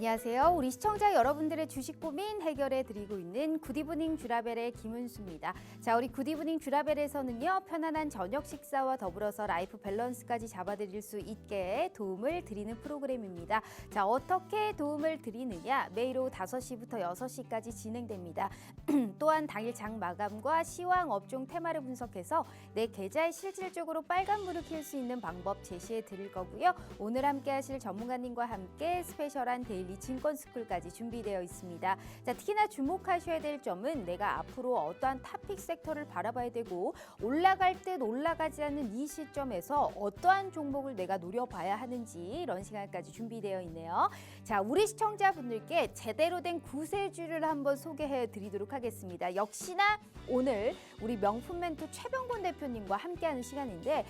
안녕하세요. 우리 시청자 여러분들의 주식 고민 해결해 드리고 있는 굿이브닝 쥬라벨의 김은수입니다. 자, 우리 굿이브닝 쥬라벨에서는요, 편안한 저녁 식사와 더불어서 라이프 밸런스까지 잡아드릴 수 있게 도움을 드리는 프로그램입니다. 자, 어떻게 도움을 드리느냐? 매일 오후 5시부터 6시까지 진행됩니다. 또한 당일 장 마감과 시황 업종 테마를 분석해서 내 계좌에 실질적으로 빨간불을 켤 수 있는 방법 제시해 드릴 거고요. 오늘 함께 하실 전문가님과 함께 스페셜한 데일리 증권스쿨까지 준비되어 있습니다. 자, 특히나 주목하셔야 될 점은 내가 앞으로 어떠한 탑픽 섹터를 바라봐야 되고 올라갈 듯 올라가지 않는 이 시점에서 어떠한 종목을 내가 노려봐야 하는지 이런 시간까지 준비되어 있네요. 자, 우리 시청자분들께 제대로 된 구세주를 한번 소개해 드리도록 하겠습니다. 역시나 오늘 우리 명품 멘토 최병곤 대표님과 함께하는 시간인데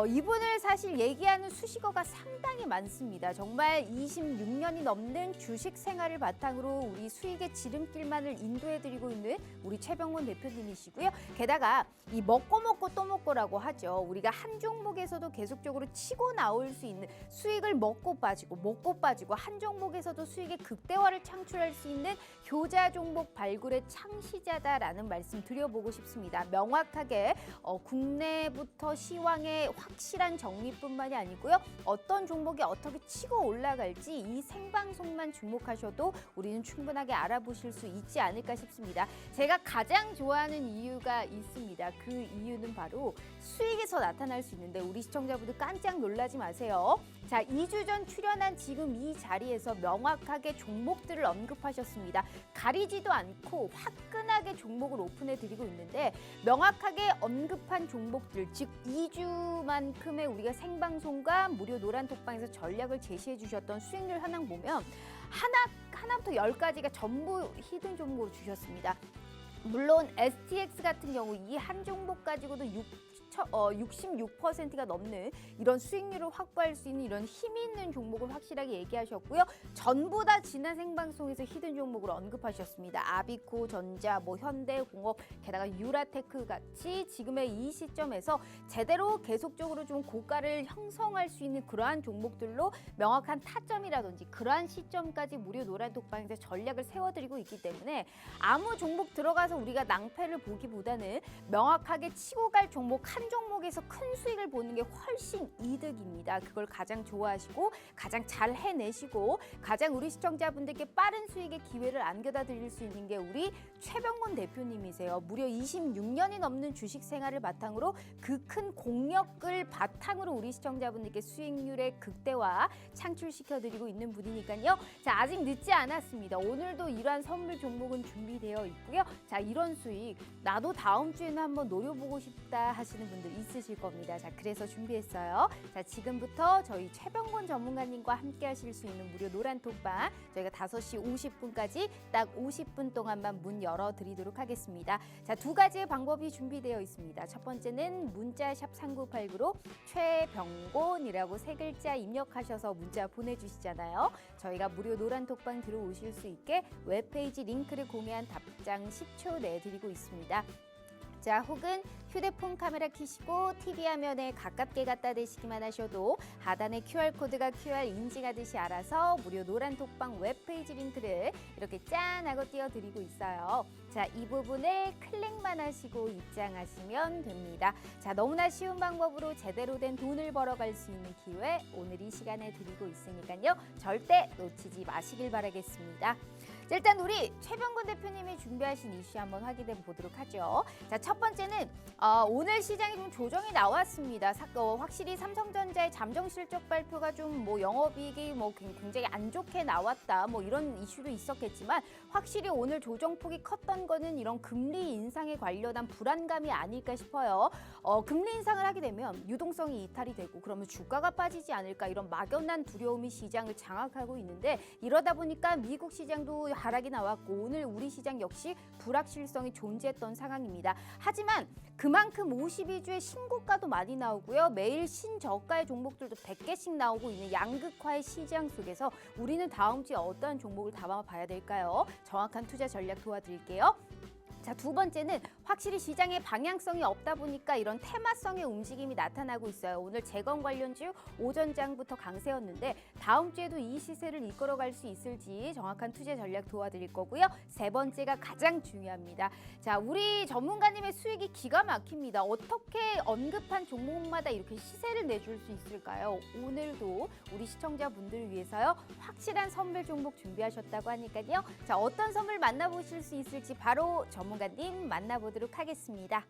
이분을 사실 얘기하는 수식어가 상당히 많습니다. 정말 26년이 넘는 주식 생활을 바탕으로 우리 수익의 지름길만을 인도해드리고 있는 우리 최병곤 대표님이시고요. 게다가 이 먹고 또 먹고라고 하죠. 우리가 한 종목에서도 계속적으로 치고 나올 수 있는 수익을 먹고 빠지고 한 종목에서도 수익의 극대화를 창출할 수 있는 효자 종목 발굴의 창시자다라는 말씀 드려보고 싶습니다. 명확하게 국내부터 시황의 확실한 정리뿐만이 아니고요. 어떤 종목이 어떻게 치고 올라갈지 이 생방송만 주목하셔도 우리는 충분하게 알아보실 수 있지 않을까 싶습니다. 제가 가장 좋아하는 이유가 있습니다. 그 이유는 바로 수익에서 나타날 수 있는데 우리 시청자분들 깜짝 놀라지 마세요. 자, 2주 전 출연한 지금 이 자리에서 명확하게 종목들을 언급하셨습니다. 가리지도 않고 화끈하게 종목을 오픈해 드리고 있는데 명확하게 언급한 종목들, 즉 2주만큼의 우리가 생방송과 무료 노란톡방에서 전략을 제시해 주셨던 수익률 현황 보면 하나부터 10까지가 전부 히든 종목으로 주셨습니다. 물론 STX 같은 경우 이 한 종목 가지고도 66%가 넘는 이런 수익률을 확보할 수 있는 이런 힘이 있는 종목을 확실하게 얘기하셨고요. 전부 다 지난 생방송에서 히든 종목으로 언급하셨습니다. 아비코, 전자, 현대공업, 게다가 유라테크 같이 지금의 이 시점에서 제대로 계속적으로 좀 고가를 형성할 수 있는 그러한 종목들로 명확한 타점이라든지 그러한 시점까지 무료 노란톡방에서 전략을 세워드리고 있기 때문에 아무 종목 들어가서 우리가 낭패를 보기보다는 명확하게 치고 갈 종목 한 종목에서 큰 수익을 보는 게 훨씬 이득입니다. 그걸 가장 좋아하시고 가장 잘 해내시고 가장 우리 시청자분들께 빠른 수익의 기회를 안겨다 드릴 수 있는 게 우리 최병곤 대표님이세요. 무려 26년이 넘는 주식 생활을 바탕으로 그 큰 공력을 바탕으로 우리 시청자분들께 수익률의 극대화 창출시켜드리고 있는 분이니까요. 자, 아직 늦지 않았습니다. 오늘도 이러한 선물 종목은 준비되어 있고요. 자, 이런 수익 나도 다음 주에는 한번 노려보고 싶다 하시는 분들 있으실 겁니다. 자, 그래서 준비했어요. 자, 지금부터 저희 최병곤 전문가님과 함께 하실 수 있는 무료 노란톡방 저희가 5시 50분까지 딱 50분 동안만 문 열어드리도록 하겠습니다. 자, 두 가지의 방법이 준비되어 있습니다. 첫 번째는 문자샵 3989로 최병곤이라고 3글자 입력하셔서 문자 보내주시잖아요. 저희가 무료 노란톡방 들어오실 수 있게 웹페이지 링크를 공유한 답장 10초 내드리고 있습니다. 자, 혹은 휴대폰 카메라 켜시고 TV 화면에 가깝게 갖다 대시기만 하셔도 하단에 QR코드가 QR 인증하듯이 알아서 무료 노란톡방 웹페이지 링크를 이렇게 짠 하고 띄워드리고 있어요. 자, 이 부분을 클릭만 하시고 입장하시면 됩니다. 자, 너무나 쉬운 방법으로 제대로 된 돈을 벌어갈 수 있는 기회 오늘 이 시간에 드리고 있으니까요. 절대 놓치지 마시길 바라겠습니다. 자, 일단 우리 최병곤 대표님이 준비하신 이슈 한번 확인해 보도록 하죠. 자, 첫 번째는 오늘 시장에 좀 조정이 나왔습니다. 확실히 삼성전자의 잠정 실적 발표가 좀 영업이익이 굉장히 안 좋게 나왔다 이런 이슈도 있었겠지만 확실히 오늘 조정폭이 컸던 거는 이런 금리 인상에 관련한 불안감이 아닐까 싶어요. 금리 인상을 하게 되면 유동성이 이탈이 되고 그러면 주가가 빠지지 않을까 이런 막연한 두려움이 시장을 장악하고 있는데 이러다 보니까 미국 시장도 하락이 나왔고 오늘 우리 시장 역시 불확실성이 존재했던 상황입니다. 하지만 그만큼 52주의 신고가도 많이 나오고요. 매일 신저가의 종목들도 100개씩 나오고 있는 양극화의 시장 속에서 우리는 다음 주에 어떠한 종목을 담아봐야 될까요? 정확한 투자 전략 도와드릴게요. 자, 두 번째는 확실히 시장에 방향성이 없다 보니까 이런 테마성의 움직임이 나타나고 있어요. 오늘 재건 관련주 오전장부터 강세였는데 다음 주에도 이 시세를 이끌어갈 수 있을지 정확한 투자 전략 도와드릴 거고요. 세 번째가 가장 중요합니다. 자, 우리 전문가님의 수익이 기가 막힙니다. 어떻게 언급한 종목마다 이렇게 시세를 내줄 수 있을까요? 오늘도 우리 시청자분들을 위해서요. 확실한 선물 종목 준비하셨다고 하니까요. 자, 어떤 선물 만나보실 수 있을지 바로 전문가님 만나보도록 하겠습니다.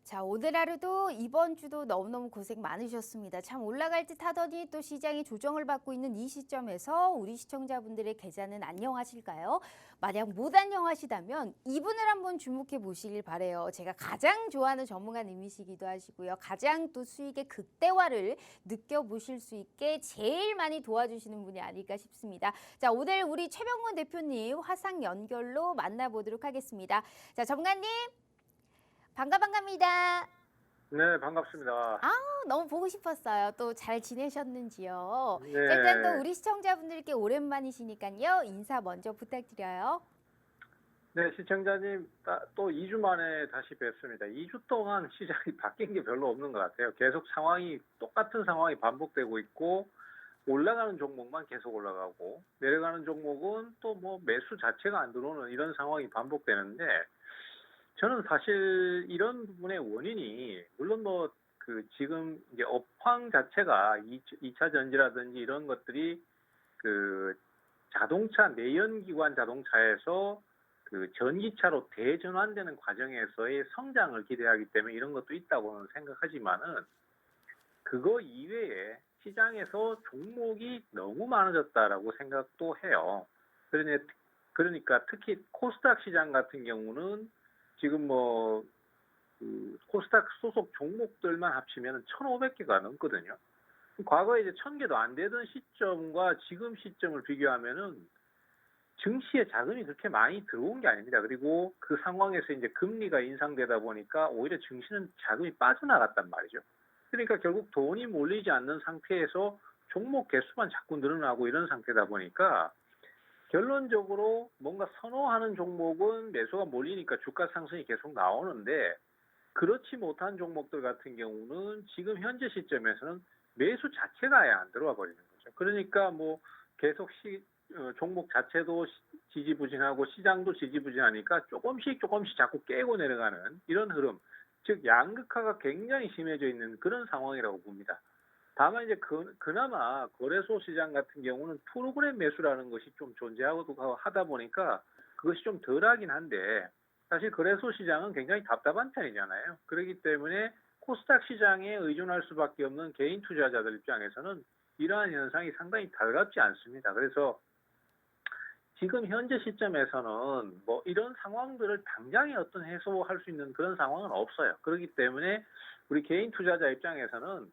자, 오늘 하루도 이번 주도 너무너무 고생 많으셨습니다. 참 올라갈 듯 하더니 또 시장이 조정을 받고 있는 이 시점에서 우리 시청자분들의 계좌는 안녕하실까요? 만약 못 안녕하시다면 이분을 한번 주목해 보시길 바래요. 제가 가장 좋아하는 전문가님이시기도 하시고요. 가장 또 수익의 극대화를 느껴보실 수 있게 제일 많이 도와주시는 분이 아닐까 싶습니다. 자, 오늘 우리 최병문 대표님 화상 연결로 만나보도록 하겠습니다. 자, 전문가님. 반갑습니다. 네, 반갑습니다. 너무 보고 싶었어요. 또 잘 지내셨는지요. 자, 네. 일단 또 우리 시청자분들께 오랜만이시니까요. 인사 먼저 부탁드려요. 네, 시청자님, 또 2주 만에 다시 뵙습니다. 2주 동안 시장이 바뀐 게 별로 없는 것 같아요. 계속 똑같은 상황이 반복되고 있고, 올라가는 종목만 계속 올라가고, 내려가는 종목은 또 뭐 매수 자체가 안 들어오는 이런 상황이 반복되는데, 저는 사실 이런 부분의 원인이, 물론 지금 이제 업황 자체가 2차 전지라든지 이런 것들이 자동차, 내연기관 자동차에서 전기차로 대전환되는 과정에서의 성장을 기대하기 때문에 이런 것도 있다고는 생각하지만은, 그거 이외에 시장에서 종목이 너무 많아졌다라고 생각도 해요. 그러니까 특히 코스닥 시장 같은 경우는 지금 코스닥 소속 종목들만 합치면 1,500개가 넘거든요. 과거에 이제 1,000개도 안 되던 시점과 지금 시점을 비교하면은 증시에 자금이 그렇게 많이 들어온 게 아닙니다. 그리고 그 상황에서 이제 금리가 인상되다 보니까 오히려 증시는 자금이 빠져나갔단 말이죠. 그러니까 결국 돈이 몰리지 않는 상태에서 종목 개수만 자꾸 늘어나고 이런 상태다 보니까 결론적으로 뭔가 선호하는 종목은 매수가 몰리니까 주가 상승이 계속 나오는데, 그렇지 못한 종목들 같은 경우는 지금 현재 시점에서는 매수 자체가 아예 안 들어와 버리는 거죠. 그러니까 계속 종목 자체도 지지부진하고 시장도 지지부진하니까 조금씩 자꾸 깨고 내려가는 이런 흐름, 즉 양극화가 굉장히 심해져 있는 그런 상황이라고 봅니다. 다만 이제 그나마 거래소 시장 같은 경우는 프로그램 매수라는 것이 좀 존재하고 하다 보니까 그것이 좀 덜하긴 한데, 사실 거래소 시장은 굉장히 답답한 편이잖아요. 그렇기 때문에 코스닥 시장에 의존할 수밖에 없는 개인 투자자들 입장에서는 이러한 현상이 상당히 달갑지 않습니다. 그래서 지금 현재 시점에서는 이런 상황들을 당장에 어떤 해소할 수 있는 그런 상황은 없어요. 그렇기 때문에 우리 개인 투자자 입장에서는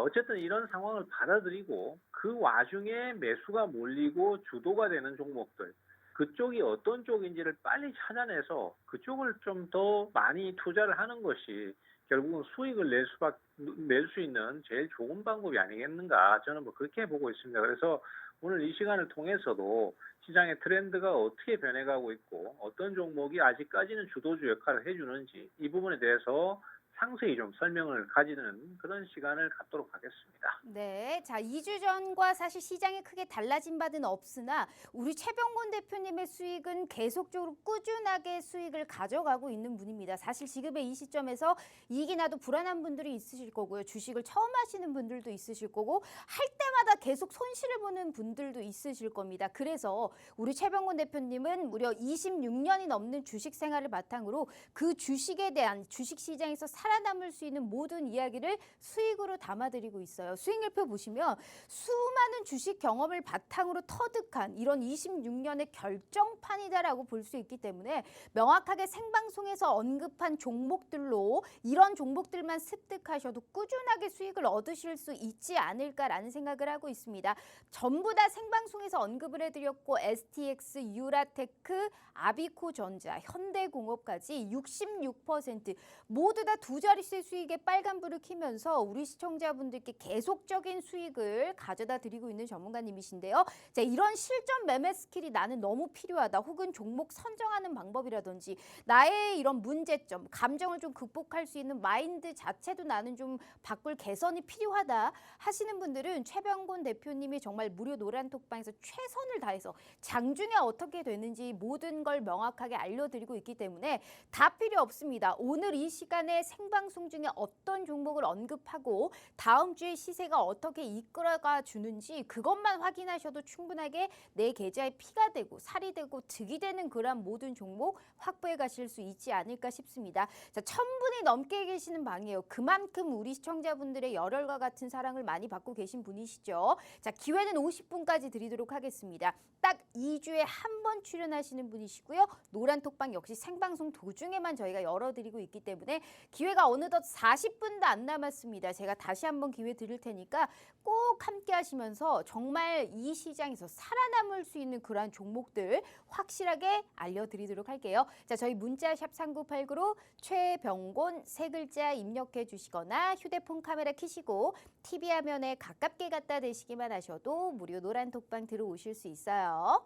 어쨌든 이런 상황을 받아들이고 그 와중에 매수가 몰리고 주도가 되는 종목들, 그쪽이 어떤 쪽인지를 빨리 찾아내서 그쪽을 좀 더 많이 투자를 하는 것이 결국은 수익을 낼 수 있는 제일 좋은 방법이 아니겠는가, 저는 그렇게 보고 있습니다. 그래서 오늘 이 시간을 통해서도 시장의 트렌드가 어떻게 변해가고 있고 어떤 종목이 아직까지는 주도주 역할을 해주는지 이 부분에 대해서 상세히 좀 설명을 가지는 그런 시간을 갖도록 하겠습니다. 네, 자 2주 전과 사실 시장이 크게 달라진 바는 없으나 우리 최병곤 대표님의 수익은 계속적으로 꾸준하게 수익을 가져가고 있는 분입니다. 사실 지금의 이 시점에서 이익이 나도 불안한 분들이 있으실 거고요. 주식을 처음 하시는 분들도 있으실 거고 할 때마다 계속 손실을 보는 분들도 있으실 겁니다. 그래서 우리 최병곤 대표님은 무려 26년이 넘는 주식 생활을 바탕으로 그 주식에 대한 주식 시장에서 살아남을 수 있는 모든 이야기를 수익으로 담아드리고 있어요. 수익률표 보시면 수많은 주식 경험을 바탕으로 터득한 이런 26년의 결정판이다라고 볼 수 있기 때문에 명확하게 생방송에서 언급한 종목들로 이런 종목들만 습득하셔도 꾸준하게 수익을 얻으실 수 있지 않을까라는 생각을 하고 있습니다. 전부 다 생방송에서 언급을 해드렸고 STX, 유라테크, 아비코전자, 현대공업까지 66% 모두 다 두 자릿수 수익의 빨간불을 켜면서 우리 시청자분들께 계속적인 수익을 가져다 드리고 있는 전문가님이신데요. 자, 이런 실전 매매 스킬이 나는 너무 필요하다. 혹은 종목 선정하는 방법이라든지 나의 이런 문제점, 감정을 좀 극복할 수 있는 마인드 자체도 나는 좀 바꿀 개선이 필요하다 하시는 분들은 최병곤 대표님이 정말 무료 노란톡방에서 최선을 다해서 장중에 어떻게 되는지 모든 걸 명확하게 알려드리고 있기 때문에 다 필요 없습니다. 오늘 이 시간에 생방송 중에 어떤 종목을 언급하고 다음 주에 시세가 어떻게 이끌어가 주는지 그것만 확인하셔도 충분하게 내 계좌에 피가 되고 살이 되고 득이 되는 그런 모든 종목 확보해 가실 수 있지 않을까 싶습니다. 자, 1000분이 넘게 계시는 방이에요. 그만큼 우리 시청자분들의 열혈과 같은 사랑을 많이 받고 계신 분이시죠. 자, 기회는 50분까지 드리도록 하겠습니다. 딱 2주에 한 번 출연하시는 분이시고요. 노란톡방 역시 생방송 도중에만 저희가 열어드리고 있기 때문에 기회가 어느덧 40분도 안 남았습니다. 제가 다시 한번 기회 드릴 테니까 꼭 함께 하시면서 정말 이 시장에서 살아남을 수 있는 그러한 종목들 확실하게 알려드리도록 할게요. 자, 저희 문자 샵 3989로 최병곤 세 글자 입력해 주시거나 휴대폰 카메라 켜시고 TV 화면에 가깝게 갖다 대시기만 하셔도 무료 노란톡방 들어오실 수 있어요.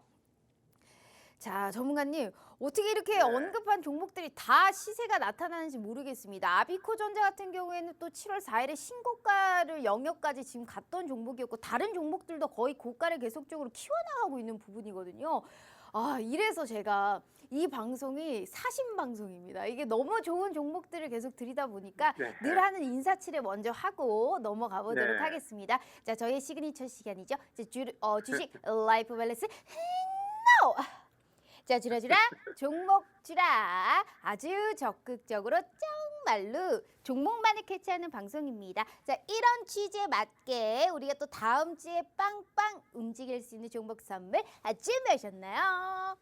자, 전문가님 어떻게 이렇게 언급한 종목들이 다 시세가 나타나는지 모르겠습니다. 아비코전자 같은 경우에는 또 7월 4일에 신고가를 영역까지 지금 갔던 종목이었고 다른 종목들도 거의 고가를 계속적으로 키워나가고 있는 부분이거든요. 아, 이래서 제가 이 방송이 사신 방송입니다. 이게 너무 좋은 종목들을 계속 드리다 보니까 늘 하는 인사치레 먼저 하고 넘어가 보도록 하겠습니다. 자, 저희의 시그니처 시간이죠. 주식 라이프 밸런스 NO! 자, 주라주라 종목 주라 아주 적극적으로 정말로 종목만을 캐치하는 방송입니다. 자, 이런 취지에 맞게 우리가 또 다음 주에 빵빵 움직일 수 있는 종목 선물 준비하셨나요?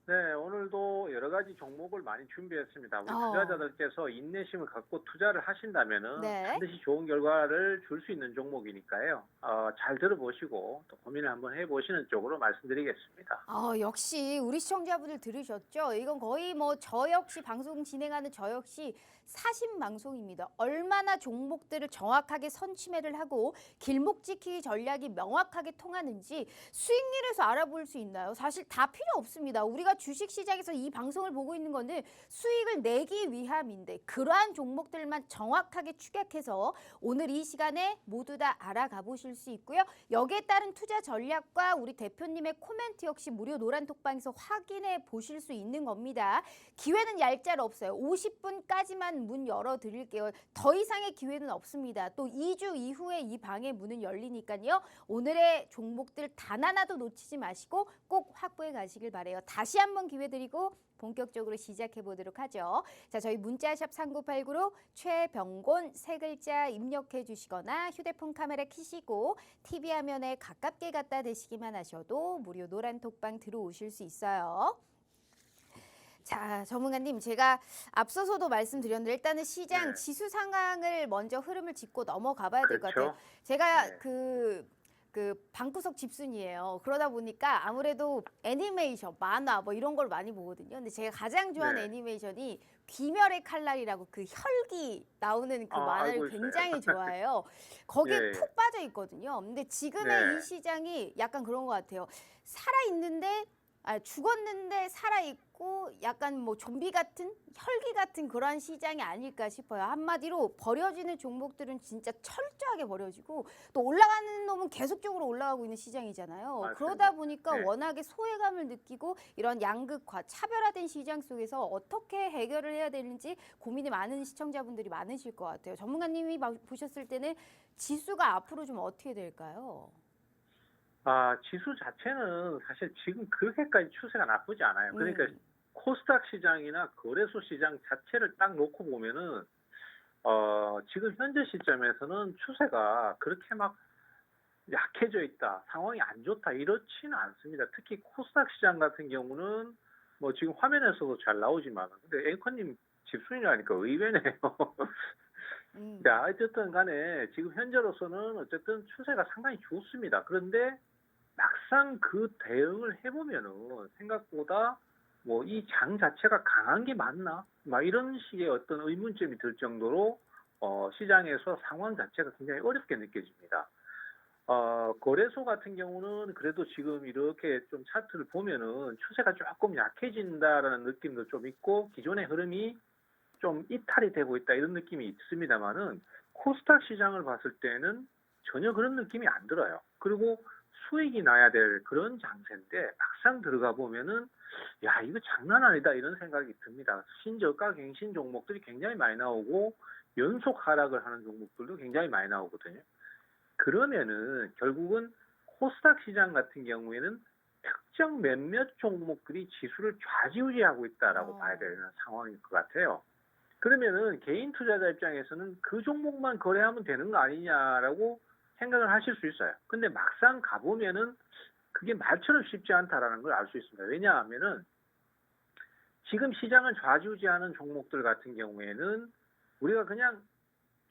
네, 오늘도 여러 가지 종목을 많이 준비했습니다. 우리 투자자들께서 인내심을 갖고 투자를 하신다면은 반드시 좋은 결과를 줄 수 있는 종목이니까요. 잘 들어보시고 또 고민을 한번 해보시는 쪽으로 말씀드리겠습니다. 역시 우리 시청자분들 들으셨죠? 이건 거의 뭐 저 역시 방송 진행하는 저 역시 사신 방송입니다. 얼마나 종목들을 정확하게 선취매를 하고 길목 지키기 전략이 명확하게 통하는지 수익률에서 알아볼 수 있나요? 사실 다 필요 없습니다. 우리가 주식시장에서 이 방송을 보고 있는 거는 수익을 내기 위함인데 그러한 종목들만 정확하게 추격해서 오늘 이 시간에 모두 다 알아가 보실 수 있고요. 여기에 따른 투자 전략과 우리 대표님의 코멘트 역시 무료 노란톡방에서 확인해 보실 수 있는 겁니다. 기회는 얄짤 없어요. 50분까지만 문 열어드릴게요. 더 이상의 기회는 없습니다. 또 2주 이후에 이 방의 문은 열리니까요. 오늘의 종목들 단 하나도 놓치지 마시고 꼭 확보해 가시길 바라요. 다시 한번 기회 드리고 본격적으로 시작해 보도록 하죠. 자, 저희 문자샵 3989로 최병곤 세 글자 입력해 주시거나 휴대폰 카메라 켜시고 TV 화면에 가깝게 갖다 대시기만 하셔도 무료 노란톡방 들어오실 수 있어요. 자, 전문가님 제가 앞서서도 말씀드렸는데 일단은 시장 지수 상황을 먼저 흐름을 짚고 넘어가 봐야 될 것 같아요. 제가 그 방구석 집순이에요. 그러다 보니까 아무래도 애니메이션, 만화 뭐 이런 걸 많이 보거든요. 근데 제가 가장 좋아하는 애니메이션이 귀멸의 칼날이라고 그 혈기 나오는 그 만화를 굉장히 좋아해요. 거기에 푹 빠져 있거든요. 근데 지금의 이 시장이 약간 그런 것 같아요. 살아있는데 죽었는데 살아있고 약간 뭐 좀비 같은 혈기 같은 그러한 시장이 아닐까 싶어요. 한마디로 버려지는 종목들은 진짜 철저하게 버려지고 또 올라가는 놈은 계속적으로 올라가고 있는 시장이잖아요. 그러다 맞습니다. 보니까 네. 워낙에 소외감을 느끼고 이런 양극화, 차별화된 시장 속에서 어떻게 해결을 해야 되는지 고민이 많은 시청자분들이 많으실 것 같아요. 전문가님이 보셨을 때는 지수가 앞으로 좀 어떻게 될까요? 지수 자체는 사실 지금 그렇게까지 추세가 나쁘지 않아요. 그러니까 음, 코스닥 시장이나 거래소 시장 자체를 딱 놓고 보면은 지금 현재 시점에서는 추세가 그렇게 막 약해져 있다, 상황이 안 좋다 이렇지는 않습니다. 특히 코스닥 시장 같은 경우는 뭐 지금 화면에서도 잘 나오지만, 근데 앵커님 집순이라니까 의외네요. 자, 어쨌든 간에 지금 현재로서는 어쨌든 추세가 상당히 좋습니다. 그런데 막상 그 대응을 해보면은 생각보다 뭐 이 장 자체가 강한 게 맞나? 막 이런 식의 어떤 의문점이 들 정도로 시장에서 상황 자체가 굉장히 어렵게 느껴집니다. 거래소 같은 경우는 그래도 지금 이렇게 좀 차트를 보면은 추세가 조금 약해진다라는 느낌도 좀 있고 기존의 흐름이 좀 이탈이 되고 있다 이런 느낌이 있습니다만은 코스닥 시장을 봤을 때는 전혀 그런 느낌이 안 들어요. 그리고 수익이 나야 될 그런 장세인데 막상 들어가 보면은 야 이거 장난 아니다 이런 생각이 듭니다. 신저가 갱신 종목들이 굉장히 많이 나오고 연속 하락을 하는 종목들도 굉장히 많이 나오거든요. 그러면은 결국은 코스닥 시장 같은 경우에는 특정 몇몇 종목들이 지수를 좌지우지하고 있다라고 봐야 되는 상황일 것 같아요. 그러면은 개인 투자자 입장에서는 그 종목만 거래하면 되는 거 아니냐라고 생각을 하실 수 있어요. 근데 막상 가보면은 그게 말처럼 쉽지 않다라는 걸 알 수 있습니다. 왜냐하면은 지금 시장을 좌지우지하는 종목들 같은 경우에는 우리가 그냥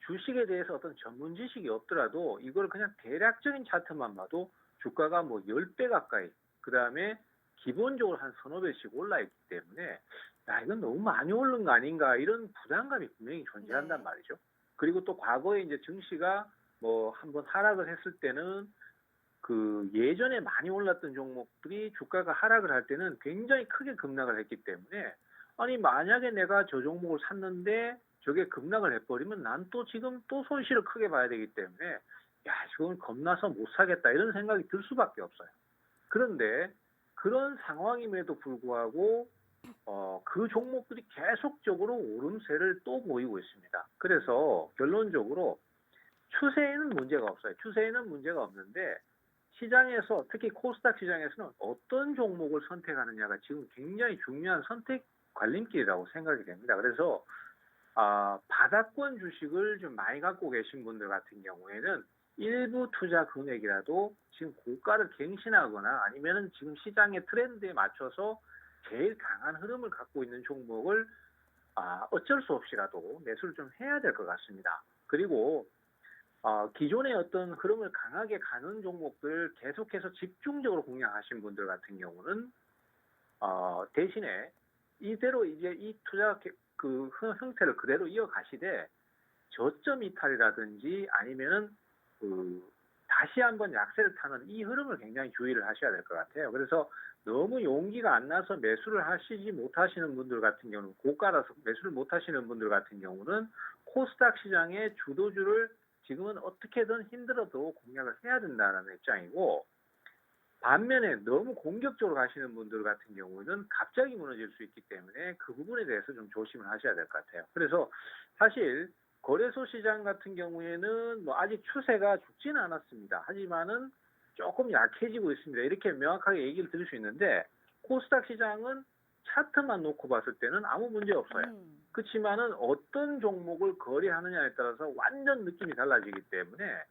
주식에 대해서 어떤 전문 지식이 없더라도 이걸 그냥 대략적인 차트만 봐도 주가가 뭐 10배 가까이, 그 다음에 기본적으로 한 서너 배씩 올라있기 때문에 야 이건 너무 많이 오른 거 아닌가 이런 부담감이 분명히 존재한단 네. 말이죠. 그리고 또 과거에 이제 증시가 뭐 한번 하락을 했을 때는 그 예전에 많이 올랐던 종목들이 주가가 하락을 할 때는 굉장히 크게 급락을 했기 때문에 아니 만약에 내가 저 종목을 샀는데 저게 급락을 해버리면 난 또 지금 또 손실을 크게 봐야 되기 때문에 야 지금 겁나서 못 사겠다 이런 생각이 들 수밖에 없어요. 그런데 그런 상황임에도 불구하고 그 종목들이 계속적으로 오름세를 또 보이고 있습니다. 그래서 결론적으로 추세에는 문제가 없어요. 추세에는 문제가 없는데 시장에서 특히 코스닥 시장에서는 어떤 종목을 선택하느냐가 지금 굉장히 중요한 선택 관림길이라고 생각이 됩니다. 그래서 바닥권 주식을 좀 많이 갖고 계신 분들 같은 경우에는 일부 투자 금액이라도 지금 고가를 갱신하거나 아니면은 지금 시장의 트렌드에 맞춰서 제일 강한 흐름을 갖고 있는 종목을 어쩔 수 없이라도 매수를 좀 해야 될 것 같습니다. 그리고 기존의 어떤 흐름을 강하게 가는 종목들 계속해서 집중적으로 공략하신 분들 같은 경우는 대신에 이대로 이제 이 투자 그 형태를 그대로 이어가시되 저점 이탈이라든지 아니면은 다시 한번 약세를 타는 이 흐름을 굉장히 주의를 하셔야 될 것 같아요. 그래서 너무 용기가 안 나서 매수를 하시지 못하시는 분들 같은 경우는 고가라서 매수를 못하시는 분들 같은 경우는 코스닥 시장의 주도주를 지금은 어떻게든 힘들어도 공략을 해야 된다는 입장이고 반면에 너무 공격적으로 가시는 분들 같은 경우는 갑자기 무너질 수 있기 때문에 그 부분에 대해서 좀 조심을 하셔야 될 것 같아요. 그래서 사실 거래소 시장 같은 경우에는 뭐 아직 추세가 죽지는 않았습니다. 하지만은 조금 약해지고 있습니다. 이렇게 명확하게 얘기를 드릴 수 있는데 코스닥 시장은 차트만 놓고 봤을 때는 아무 문제 없어요. 그렇지만은 어떤 종목을 거래하느냐에 따라서 완전 느낌이 달라지기 때문에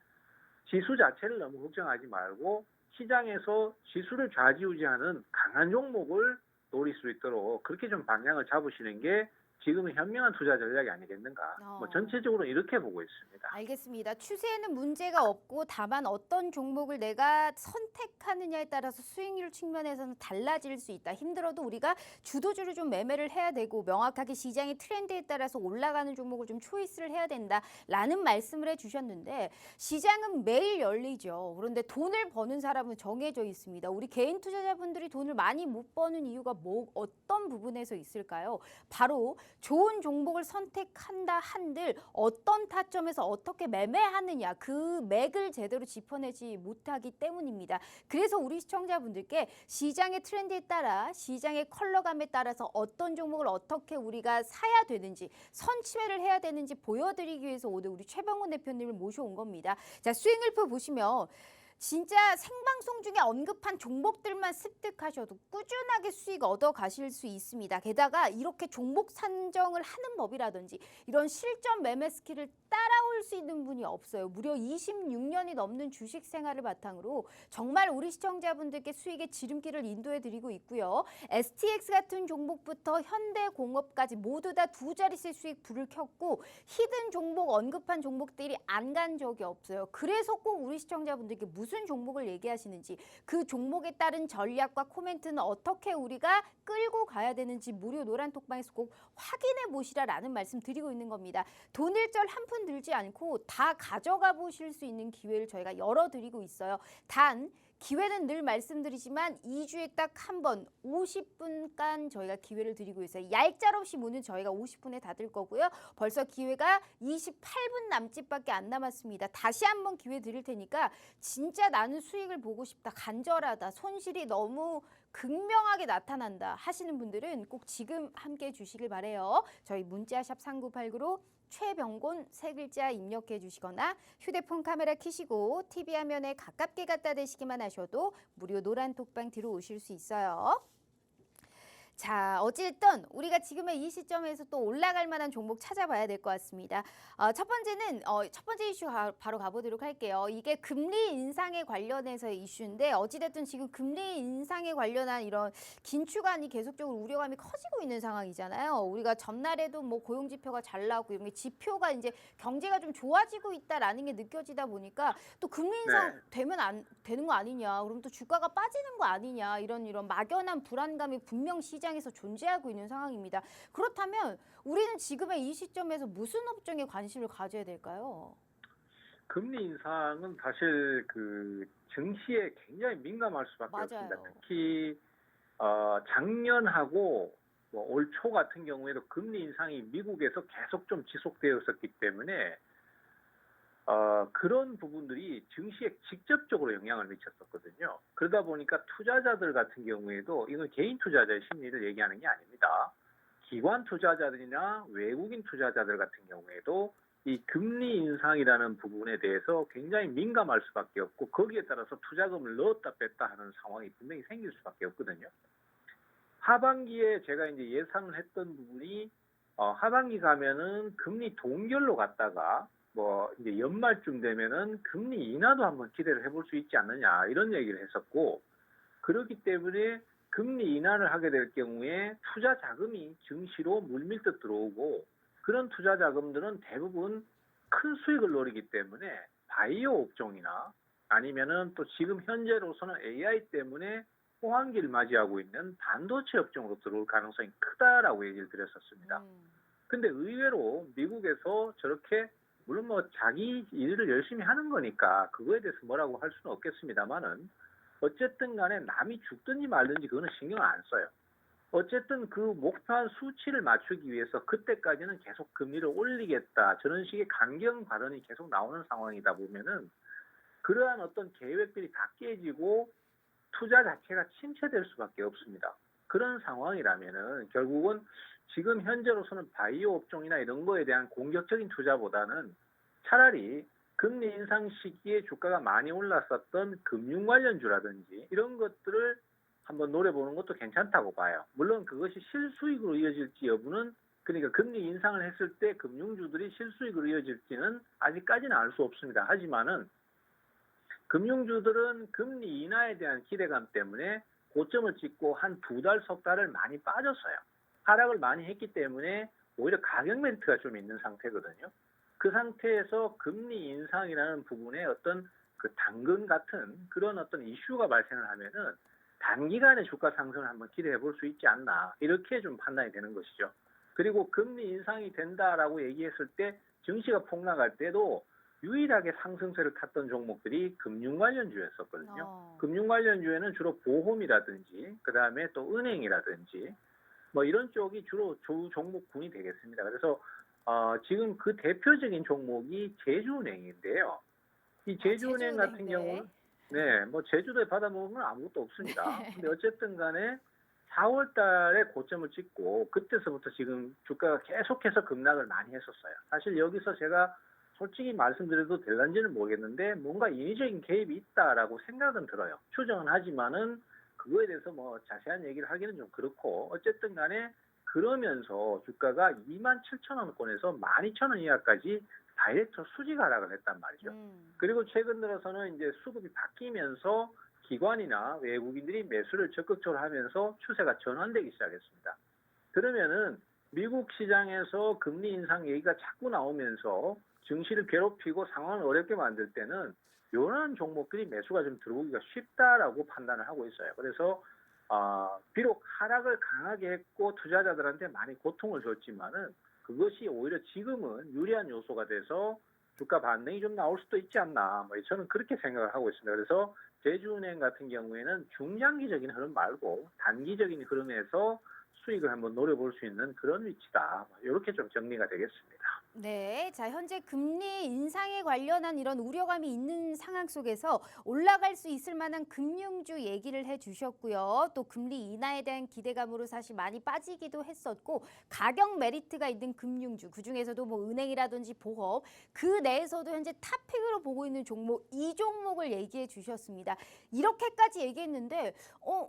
지수 자체를 너무 걱정하지 말고 시장에서 지수를 좌지우지하는 강한 종목을 노릴 수 있도록 그렇게 좀 방향을 잡으시는 게 지금은 현명한 투자 전략이 아니겠는가. 뭐 전체적으로 이렇게 보고 있습니다. 알겠습니다. 추세에는 문제가 없고 다만 어떤 종목을 내가 선택하느냐에 따라서 수익률 측면에서는 달라질 수 있다. 힘들어도 우리가 주도주를 좀 매매를 해야 되고 명확하게 시장의 트렌드에 따라서 올라가는 종목을 좀 초이스를 해야 된다라는 말씀을 해주셨는데 시장은 매일 열리죠. 그런데 돈을 버는 사람은 정해져 있습니다. 우리 개인 투자자분들이 돈을 많이 못 버는 이유가 어떤 부분에서 있을까요? 바로 좋은 종목을 선택한다 한들 어떤 타점에서 어떻게 매매하느냐 그 맥을 제대로 짚어내지 못하기 때문입니다. 그래서 우리 시청자분들께 시장의 트렌드에 따라 시장의 컬러감에 따라서 어떤 종목을 어떻게 우리가 사야 되는지 선취매를 해야 되는지 보여드리기 위해서 오늘 우리 최병훈 대표님을 모셔온 겁니다. 자, 수익률표 보시면 진짜 생방송 중에 언급한 종목들만 습득하셔도 꾸준하게 수익 얻어 가실 수 있습니다. 게다가 이렇게 종목 산정을 하는 법이라든지 이런 실전 매매 스킬을 따라올 수 있는 분이 없어요. 무려 26년이 넘는 주식 생활을 바탕으로 정말 우리 시청자분들께 수익의 지름길을 인도해 드리고 있고요. STX 같은 종목부터 현대공업까지 모두 다 두 자릿수 수익 불을 켰고 히든 종목 언급한 종목들이 안 간 적이 없어요. 그래서 꼭 우리 시청자분들께 무슨 종목을 얘기하시는지 그 종목에 따른 전략과 코멘트는 어떻게 우리가 끌고 가야 되는지 무료 노란톡방에서 꼭 확인해 보시라라는 말씀 드리고 있는 겁니다. 돈일절 한 푼 들지 않고 다 가져가 보실 수 있는 기회를 저희가 열어드리고 있어요. 단 기회는 늘 말씀드리지만 2주에 딱 한 번 50분간 저희가 기회를 드리고 있어요. 얄짤없이 문은 저희가 50분에 닫을 거고요. 벌써 기회가 28분 남짓밖에 안 남았습니다. 다시 한번 기회 드릴 테니까 진짜 나는 수익을 보고 싶다, 간절하다, 손실이 너무 극명하게 나타난다 하시는 분들은 꼭 지금 함께해 주시길 바래요. 저희 문자샵 3989로 최병곤 세 글자 입력해 주시거나 휴대폰 카메라 켜시고 TV 화면에 가깝게 갖다 대시기만 하셔도 무료 노란 톡방 들어오실 수 있어요. 자, 어찌됐든 우리가 지금의 이 시점에서 또 올라갈 만한 종목 찾아봐야 될 것 같습니다. 첫 번째는 첫 번째 이슈 바로 가보도록 할게요. 이게 금리 인상에 관련해서의 이슈인데 어찌됐든 지금 금리 인상에 관련한 이런 긴축안이 계속적으로 우려감이 커지고 있는 상황이잖아요. 우리가 전날에도 뭐 고용 지표가 잘 나오고 이런 게 지표가 이제 경제가 좀 좋아지고 있다라는 게 느껴지다 보니까 또 금리 인상 되면 안 되는 거 아니냐, 그럼 또 주가가 빠지는 거 아니냐 이런 막연한 불안감이 분명 시장에서 존재하고 있는 상황입니다. 그렇다면 우리는 지금의 이 시점에서 무슨 업종에 관심을 가져야 될까요? 금리 인상은 사실 그 증시에 굉장히 민감할 수밖에 없습니다. 특히 작년하고 뭐 올 초 같은 경우에도 금리 인상이 미국에서 계속 좀 지속되었었기 때문에 그런 부분들이 증시에 직접적으로 영향을 미쳤었거든요. 그러다 보니까 투자자들 같은 경우에도 이건 개인 투자자의 심리를 얘기하는 게 아닙니다. 기관 투자자들이나 외국인 투자자들 같은 경우에도 이 금리 인상이라는 부분에 대해서 굉장히 민감할 수밖에 없고 거기에 따라서 투자금을 넣었다 뺐다 하는 상황이 분명히 생길 수밖에 없거든요. 하반기에 제가 이제 예상을 했던 부분이 하반기 가면은 금리 동결로 갔다가 뭐 이제 연말쯤 되면은 금리 인하도 한번 기대를 해볼 수 있지 않느냐 이런 얘기를 했었고, 그렇기 때문에 금리 인하를 하게 될 경우에 투자 자금이 증시로 물밀듯 들어오고 그런 투자 자금들은 대부분 큰 수익을 노리기 때문에 바이오 업종이나 아니면은 또 지금 현재로서는 AI 때문에 호황기를 맞이하고 있는 반도체 업종으로 들어올 가능성이 크다라고 얘기를 드렸었습니다. 근데 의외로 미국에서 저렇게 물론 뭐 자기 일을 열심히 하는 거니까 그거에 대해서 뭐라고 할 수는 없겠습니다만은 어쨌든 간에 남이 죽든지 말든지 그거는 신경을 안 써요. 어쨌든 그 목표한 수치를 맞추기 위해서 그때까지는 계속 금리를 올리겠다 저런 식의 강경 발언이 계속 나오는 상황이다 보면은 그러한 어떤 계획들이 다 깨지고 투자 자체가 침체될 수밖에 없습니다. 그런 상황이라면은 결국은 지금 현재로서는 바이오 업종이나 이런 거에 대한 공격적인 투자보다는 차라리 금리 인상 시기에 주가가 많이 올랐었던 금융 관련주라든지 이런 것들을 한번 노려보는 것도 괜찮다고 봐요. 물론 그것이 실수익으로 이어질지 여부는, 그러니까 금리 인상을 했을 때 금융주들이 실수익으로 이어질지는 아직까지는 알 수 없습니다. 하지만은 금융주들은 금리 인하에 대한 기대감 때문에 고점을 찍고 한 두 달, 석 달을 많이 빠졌어요. 하락을 많이 했기 때문에 오히려 가격 멘트가 좀 있는 상태거든요. 그 상태에서 금리 인상이라는 부분에 어떤 그 당근 같은 그런 어떤 이슈가 발생을 하면은 단기간에 주가 상승을 한번 기대해 볼 수 있지 않나 이렇게 좀 판단이 되는 것이죠. 그리고 금리 인상이 된다라고 얘기했을 때 증시가 폭락할 때도 유일하게 상승세를 탔던 종목들이 금융 관련주였었거든요. 금융 관련주에는 주로 보험이라든지 그다음에 또 은행이라든지 뭐 이런 쪽이 주로 주 종목군이 되겠습니다. 그래서 지금 그 대표적인 종목이 제주은행인데요. 이 제주은행 같은 경우는 네, 뭐 제주도에 받아먹은 건 아무것도 없습니다. 근데 어쨌든 간에 4월 달에 고점을 찍고 그때서부터 지금 주가가 계속해서 급락을 많이 했었어요. 사실 여기서 제가 솔직히 말씀드려도 될런지는 모르겠는데 뭔가 인위적인 개입이 있다라고 생각은 들어요. 추정은 하지만은 그거에 대해서 뭐 자세한 얘기를 하기는 좀 그렇고 어쨌든 간에 그러면서 주가가 27,000원권에서 12,000원 이하까지 다이렉트 수직 하락을 했단 말이죠. 그리고 최근 들어서는 이제 수급이 바뀌면서 기관이나 외국인들이 매수를 적극적으로 하면서 추세가 전환되기 시작했습니다. 그러면은 미국 시장에서 금리 인상 얘기가 자꾸 나오면서 증시를 괴롭히고 상황을 어렵게 만들 때는 이런 종목들이 매수가 좀 들어오기가 쉽다라고 판단을 하고 있어요. 그래서 비록 하락을 강하게 했고 투자자들한테 많이 고통을 줬지만은 그것이 오히려 지금은 유리한 요소가 돼서 주가 반등이 좀 나올 수도 있지 않나. 뭐 저는 그렇게 생각을 하고 있습니다. 그래서 제주은행 같은 경우에는 중장기적인 흐름 말고 단기적인 흐름에서 수익을 한번 노려볼 수 있는 그런 위치다. 이렇게 좀 정리가 되겠습니다. 네, 자 현재 금리 인상에 관련한 이런 우려감이 있는 상황 속에서 올라갈 수 있을 만한 금융주 얘기를 해주셨고요. 또 금리 인하에 대한 기대감으로 사실 많이 빠지기도 했었고 가격 메리트가 있는 금융주 그중에서도 뭐 은행이라든지 보험 그 내에서도 현재 탑픽으로 보고 있는 종목 이 종목을 얘기해 주셨습니다. 이렇게까지 얘기했는데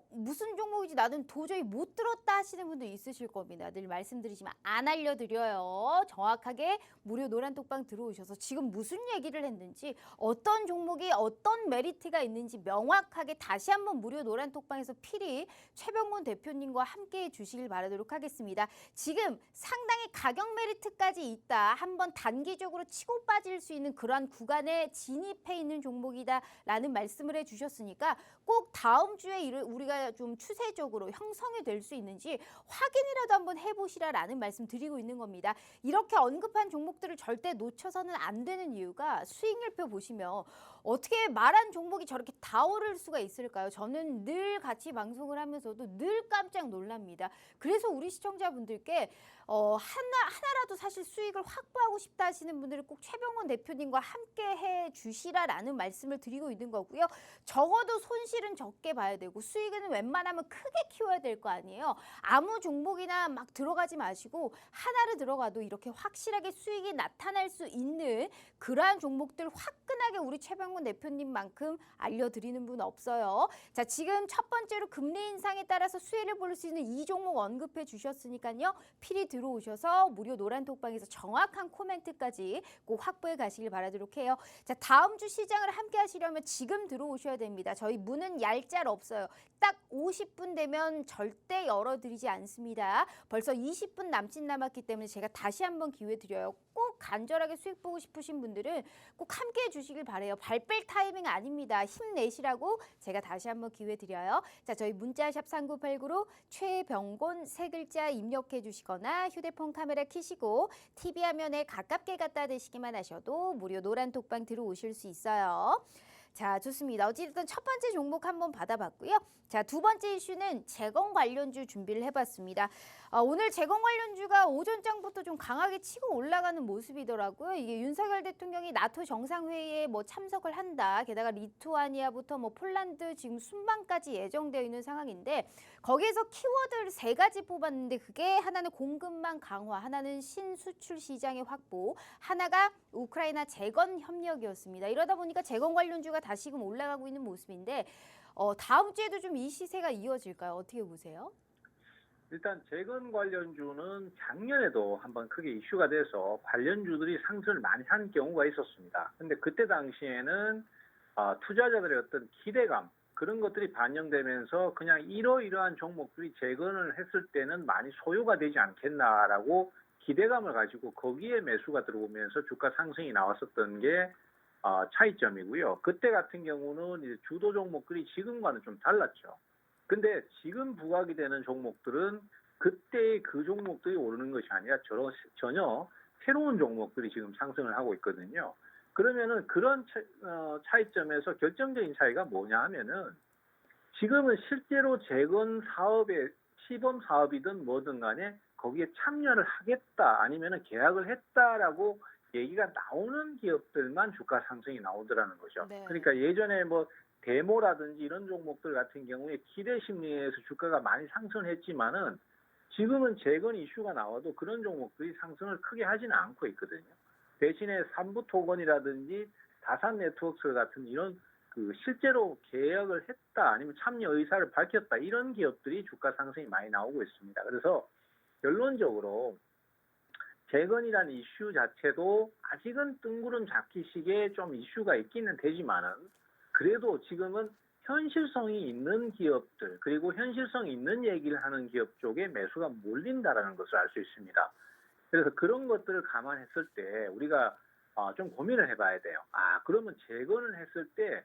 무슨 종목인지 나는 도저히 못 들었다 하시는 분도 있으실 겁니다. 늘 말씀드리지만 안 알려드려요. 정확하게 무료 노란톡방 들어오셔서 지금 무슨 얘기를 했는지 어떤 종목이 어떤 메리트가 있는지 명확하게 다시 한번 무료 노란톡방에서 필히 최병곤 대표님과 함께 해주시길 바라도록 하겠습니다. 지금 상당히 가격 메리트까지 있다. 한번 단기적으로 치고 빠질 수 있는 그러한 구간에 진입해 있는 종목이다라는 말씀을 해주셨으니까 꼭 다음 주에 우리가 좀 추세적으로 형성이 될 수 있는지 확인이라도 한번 해보시라라는 말씀 드리고 있는 겁니다. 이렇게 언급한 종목들을 절대 놓쳐서는 안 되는 이유가 수익률표 보시면 어떻게 말한 종목이 저렇게 다 오를 수가 있을까요? 저는 늘 같이 방송을 하면서도 늘 깜짝 놀랍니다. 그래서 우리 시청자분들께 하나라도 사실 수익을 확보하고 싶다 하시는 분들은 꼭 최병원 대표님과 함께 해 주시라라는 말씀을 드리고 있는 거고요. 적어도 손실은 적게 봐야 되고 수익은 웬만하면 크게 키워야 될 거 아니에요. 아무 종목이나 막 들어가지 마시고 하나를 들어가도 이렇게 확실하게 수익이 나타날 수 있는 그러한 종목들 화끈하게 우리 최병원 대표님만큼 알려드리는 분 없어요. 자, 지금 첫 번째로 금리 인상에 따라서 수혜를 볼 수 있는 이 종목 언급해 주셨으니까요. 필히 들어오셔서 무료 노란톡방에서 정확한 코멘트까지 꼭 확보해 가시길 바라도록 해요. 자, 다음 주 시장을 함께 하시려면 지금 들어오셔야 됩니다. 저희 문은 얄짤 없어요. 딱 50분 되면 절대 열어드리지 않습니다. 벌써 20분 남짓 남았기 때문에 제가 다시 한번 기회 드려요. 꼭 간절하게 수익 보고 싶으신 분들은 꼭 함께 해주시길 바라요. 발뺄 타이밍 아닙니다. 힘내시라고 제가 다시 한번 기회 드려요. 자, 저희 문자샵 3989로 최병곤 세 글자 입력해 주시거나 휴대폰 카메라 켜시고 TV 화면에 가깝게 갖다 대시기만 하셔도 무료 노란 톡방 들어오실 수 있어요. 자, 좋습니다. 어찌됐든 첫 번째 종목 한번 받아봤고요. 자, 두 번째 이슈는 재건 관련주 준비를 해봤습니다. 오늘 재건 관련주가 오전장부터 좀 강하게 치고 올라가는 모습이더라고요. 이게 윤석열 대통령이 나토 정상회의에 뭐 참석을 한다. 게다가 리투아니아부터 뭐 폴란드 지금 순방까지 예정되어 있는 상황인데 거기에서 키워드를 세 가지 뽑았는데 그게 하나는 공급망 강화, 하나는 신수출 시장의 확보, 하나가 우크라이나 재건 협력이었습니다. 이러다 보니까 재건 관련주가 다시금 올라가고 있는 모습인데 다음 주에도 좀 이 시세가 이어질까요? 어떻게 보세요? 일단 재건 관련주는 작년에도 한번 크게 이슈가 돼서 관련주들이 상승을 많이 한 경우가 있었습니다. 근데 그때 당시에는 투자자들의 어떤 기대감 그런 것들이 반영되면서 그냥 이러이러한 종목들이 재건을 했을 때는 많이 소요가 되지 않겠나라고 기대감을 가지고 거기에 매수가 들어오면서 주가 상승이 나왔었던 게 차이점이고요. 그때 같은 경우는 이제 주도 종목들이 지금과는 좀 달랐죠. 근데 지금 부각이 되는 종목들은 그때 그 종목들이 오르는 것이 아니라 전혀 새로운 종목들이 지금 상승을 하고 있거든요. 그러면은 그런 차이점에서 결정적인 차이가 뭐냐 하면은 지금은 실제로 재건 사업에 시범 사업이든 뭐든 간에 거기에 참여를 하겠다 아니면은 계약을 했다라고 얘기가 나오는 기업들만 주가 상승이 나오더라는 거죠. 네. 그러니까 예전에 뭐 데모라든지 이런 종목들 같은 경우에 기대 심리에서 주가가 많이 상승했지만은 지금은 재건 이슈가 나와도 그런 종목들이 상승을 크게 하지는 않고 있거든요. 대신에 삼부토건이라든지 다산 네트워크 같은 이런 그 실제로 계약을 했다 아니면 참여 의사를 밝혔다 이런 기업들이 주가 상승이 많이 나오고 있습니다. 그래서 결론적으로 재건이라는 이슈 자체도 아직은 뜬구름 잡기식의 좀 이슈가 있기는 되지만은 그래도 지금은 현실성이 있는 기업들 그리고 현실성이 있는 얘기를 하는 기업 쪽에 매수가 몰린다라는 것을 알 수 있습니다. 그래서 그런 것들을 감안했을 때 우리가 좀 고민을 해봐야 돼요. 그러면 재건을 했을 때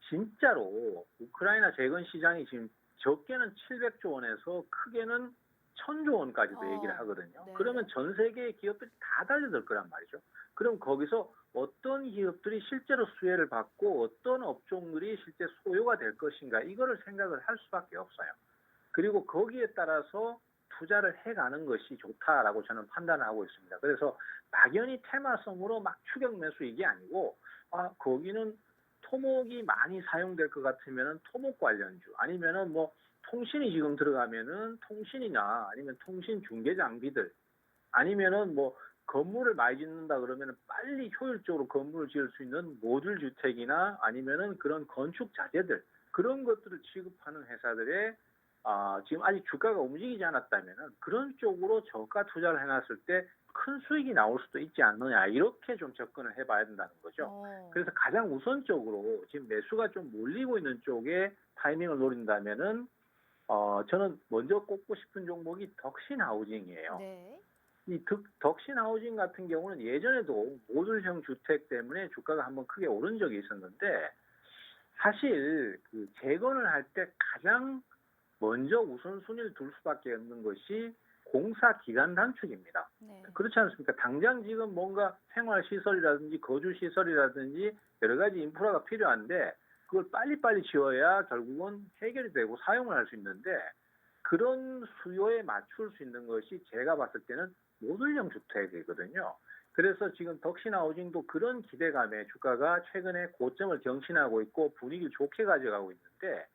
진짜로 우크라이나 재건 시장이 지금 적게는 700조 원에서 크게는 1000조 원까지도 얘기를 하거든요. 네. 그러면 전 세계의 기업들이 다 달려들 거란 말이죠. 그럼 거기서 어떤 기업들이 실제로 수혜를 받고 어떤 업종들이 실제 소요가 될 것인가 이거를 생각을 할 수밖에 없어요. 그리고 거기에 따라서 투자를 해가는 것이 좋다라고 저는 판단을 하고 있습니다. 그래서 막연히 테마성으로 막 추격 매수 이게 아니고 거기는 토목이 많이 사용될 것 같으면은 토목 관련주 아니면은 뭐 통신이 지금 들어가면은 통신이나 아니면 통신 중계 장비들 아니면은 뭐 건물을 많이 짓는다 그러면은 빨리 효율적으로 건물을 지을 수 있는 모듈 주택이나 아니면은 그런 건축 자재들 그런 것들을 취급하는 회사들의 지금 아직 주가가 움직이지 않았다면은 그런 쪽으로 저가 투자를 해놨을 때 큰 수익이 나올 수도 있지 않느냐 이렇게 좀 접근을 해봐야 된다는 거죠. 그래서 가장 우선적으로 지금 매수가 좀 몰리고 있는 쪽에 타이밍을 노린다면은 저는 먼저 꼽고 싶은 종목이 덕신하우징이에요. 네. 이 덕신하우징 같은 경우는 예전에도 모듈형 주택 때문에 주가가 한번 크게 오른 적이 있었는데 사실 그 재건을 할 때 가장 먼저 우선순위를 둘 수밖에 없는 것이 공사 기간 단축입니다. 네. 그렇지 않습니까? 당장 지금 뭔가 생활시설이라든지 거주시설이라든지 여러 가지 인프라가 필요한데 그걸 빨리빨리 지어야 결국은 해결이 되고 사용을 할 수 있는데 그런 수요에 맞출 수 있는 것이 제가 봤을 때는 모듈형 주택이거든요. 그래서 지금 덕신하우징도 그런 기대감에 주가가 최근에 고점을 경신하고 있고 분위기를 좋게 가져가고 있는데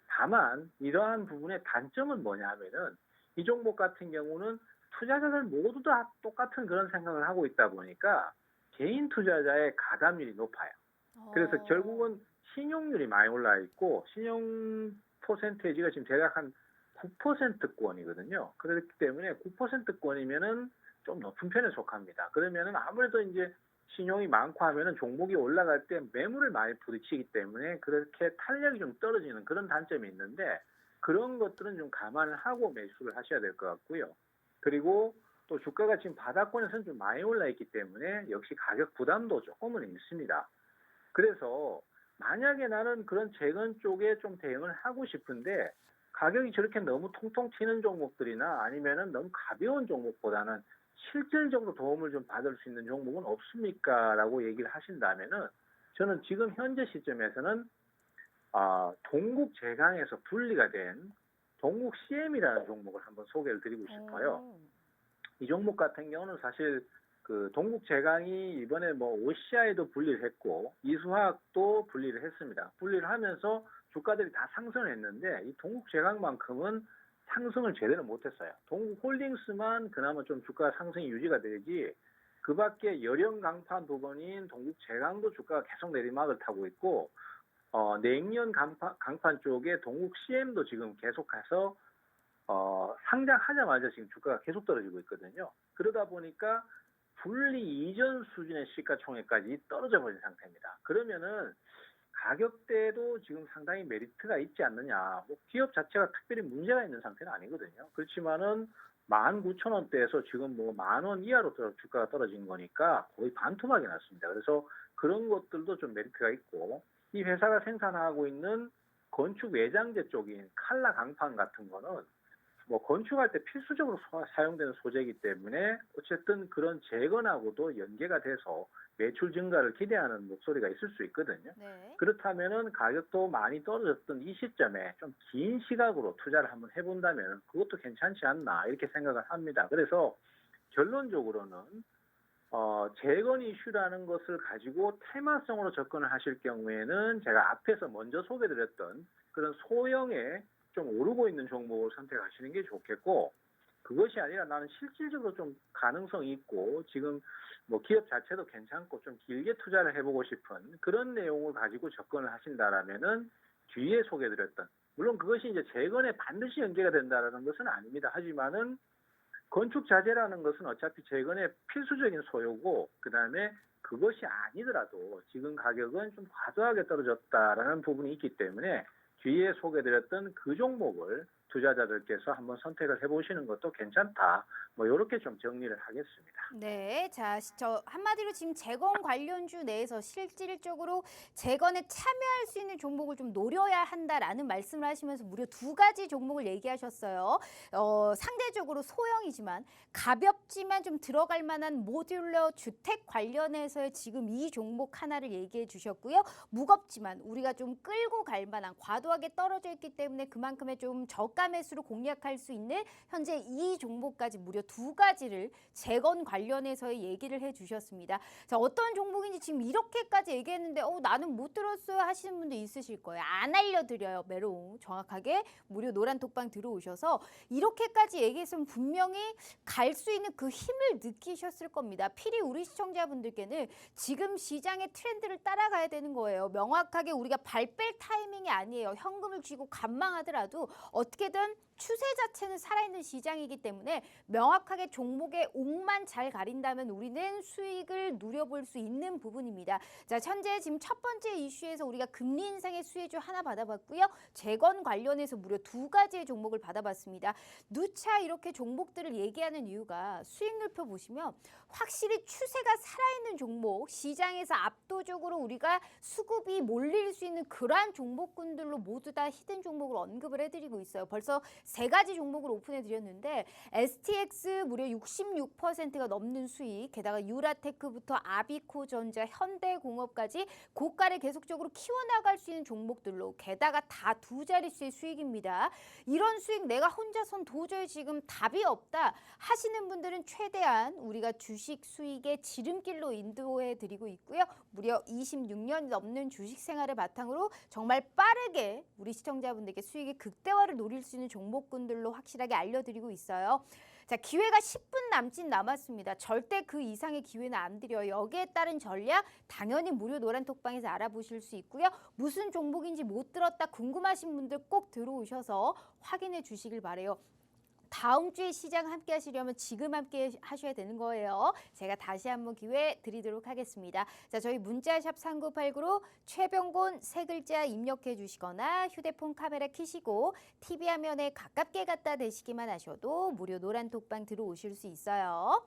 다만 이러한 부분의 단점은 뭐냐 하면은 이 종목 같은 경우는 투자자들 모두 다 똑같은 그런 생각을 하고 있다 보니까 개인 투자자의 가담률이 높아요. 그래서 결국은 신용률이 많이 올라 있고 신용 퍼센테이지가 지금 대략 한 9%권이거든요. 그렇기 때문에 9%권이면은 좀 높은 편에 속합니다. 그러면은 아무래도 이제 신용이 많고 하면은 종목이 올라갈 때 매물을 많이 부딪히기 때문에 그렇게 탄력이 좀 떨어지는 그런 단점이 있는데 그런 것들은 좀 감안을 하고 매수를 하셔야 될 것 같고요. 그리고 또 주가가 지금 바닥권에서는 좀 많이 올라 있기 때문에 역시 가격 부담도 조금은 있습니다. 그래서 만약에 나는 그런 재건 쪽에 좀 대응을 하고 싶은데 가격이 저렇게 너무 통통 튀는 종목들이나 아니면은 너무 가벼운 종목보다는 실질적으로 도움을 좀 받을 수 있는 종목은 없습니까? 라고 얘기를 하신다면은 저는 지금 현재 시점에서는 동국 제강에서 분리가 된 동국 CM이라는 종목을 한번 소개를 드리고 싶어요. 이 종목 같은 경우는 사실 그 동국 제강이 이번에 뭐 OCI도 분리를 했고 이수화학도 분리를 했습니다. 분리를 하면서 주가들이 다 상승을 했는데 이 동국 제강만큼은 상승을 제대로 못했어요. 동국 홀딩스만 그나마 좀 주가 상승이 유지가 되지 그 밖에 열형 강판 부분인 동국 제강도 주가가 계속 내리막을 타고 있고 냉연 강판 쪽에 동국 CM도 지금 계속해서 상장하자마자 지금 주가가 계속 떨어지고 있거든요. 그러다 보니까 분리 이전 수준의 시가총액까지 떨어져 버린 상태입니다. 그러면은 가격대도 지금 상당히 메리트가 있지 않느냐. 뭐 기업 자체가 특별히 문제가 있는 상태는 아니거든요. 그렇지만은 19,000원대에서 지금 뭐 10,000원 이하로 주가가 떨어진 거니까 거의 반토막이 났습니다. 그래서 그런 것들도 좀 메리트가 있고, 이 회사가 생산하고 있는 건축 외장재 쪽인 칼라 강판 같은 거는 뭐 건축할 때 필수적으로 사용되는 소재이기 때문에 어쨌든 그런 재건하고도 연계가 돼서 매출 증가를 기대하는 목소리가 있을 수 있거든요. 네. 그렇다면은 가격도 많이 떨어졌던 이 시점에 좀 긴 시각으로 투자를 한번 해본다면 그것도 괜찮지 않나 이렇게 생각을 합니다. 그래서 결론적으로는 재건 이슈라는 것을 가지고 테마성으로 접근을 하실 경우에는 제가 앞에서 먼저 소개드렸던 그런 소형의 좀 오르고 있는 종목을 선택하시는 게 좋겠고, 그것이 아니라 나는 실질적으로 좀 가능성이 있고 지금 뭐 기업 자체도 괜찮고 좀 길게 투자를 해보고 싶은 그런 내용을 가지고 접근을 하신다라면은 뒤에 소개드렸던, 물론 그것이 이제 재건에 반드시 연계가 된다라는 것은 아닙니다. 하지만은 건축 자재라는 것은 어차피 재건의 필수적인 소요고, 그다음에 그것이 아니더라도 지금 가격은 좀 과도하게 떨어졌다라는 부분이 있기 때문에 뒤에 소개드렸던 그 종목을 투자자들께서 한번 선택을 해보시는 것도 괜찮다. 뭐 이렇게 좀 정리를 하겠습니다. 네, 자, 저 한마디로 지금 재건 관련주 내에서 실질적으로 재건에 참여할 수 있는 종목을 좀 노려야 한다라는 말씀을 하시면서 무려 2가지 종목을 얘기하셨어요. 상대적으로 소형이지만 가볍지만 좀 들어갈 만한 모듈러 주택 관련해서의 지금 이 종목 하나를 얘기해 주셨고요. 무겁지만 우리가 좀 끌고 갈 만한, 과도하게 떨어져 있기 때문에 그만큼의 좀 저가 매수로 공략할 수 있는 현재 이 종목까지 무려 2가지를 재건 관련해서의 얘기를 해주셨습니다. 자, 어떤 종목인지 지금 이렇게까지 얘기했는데 나는 못 들었어요 하시는 분도 있으실 거예요. 안 알려드려요. 메롱 정확하게 무료 노란 톡방 들어오셔서 이렇게까지 얘기했으면 분명히 갈 수 있는 그 힘을 느끼셨을 겁니다. 필히 우리 시청자분들께는 지금 시장의 트렌드를 따라가야 되는 거예요. 명확하게 우리가 발 뺄 타이밍이 아니에요. 현금을 쥐고 관망하더라도 어떻게든 추세 자체는 살아있는 시장이기 때문에 명확하게 종목의 옥만 잘 가린다면 우리는 수익을 누려볼 수 있는 부분입니다. 자, 현재 지금 첫 번째 이슈에서 우리가 금리 인상의 수혜주 하나 받아봤고요. 재건 관련해서 무려 2가지의 종목을 받아봤습니다. 누차 이렇게 종목들을 얘기하는 이유가 수익률표 보시면 확실히 추세가 살아있는 종목, 시장에서 압도적으로 우리가 수급이 몰릴 수 있는 그러한 종목군들로 모두 다 히든 종목을 언급을 해드리고 있어요. 벌써 3가지 종목을 오픈해드렸는데 STX 무려 66%가 넘는 수익, 게다가 유라테크부터 아비코전자, 현대공업까지 고가를 계속적으로 키워나갈 수 있는 종목들로, 게다가 다 2자릿수의 수익입니다. 이런 수익 내가 혼자선 도저히 지금 답이 없다 하시는 분들은 최대한 우리가 주식 수익의 지름길로 인도해드리고 있고요. 무려 26년 넘는 주식 생활을 바탕으로 정말 빠르게 우리 시청자분들께 수익의 극대화를 노릴 수 있는 종목군들로 확실하게 알려드리고 있어요. 자, 기회가 10분 남짓 남았습니다. 절대 그 이상의 기회는 안 드려요. 여기에 따른 전략 당연히 무료 노란 톡방에서 알아보실 수 있고요. 무슨 종목인지 못 들었다 궁금하신 분들 꼭 들어오셔서 확인해 주시길 바라요. 다음 주에 시장 함께 하시려면 지금 함께 하셔야 되는 거예요. 제가 다시 한번 기회 드리도록 하겠습니다. 자, 저희 문자샵 3989로 최병곤 3글자 입력해 주시거나 휴대폰 카메라 켜시고 TV 화면에 가깝게 갖다 대시기만 하셔도 무료 노란 톡방 들어오실 수 있어요.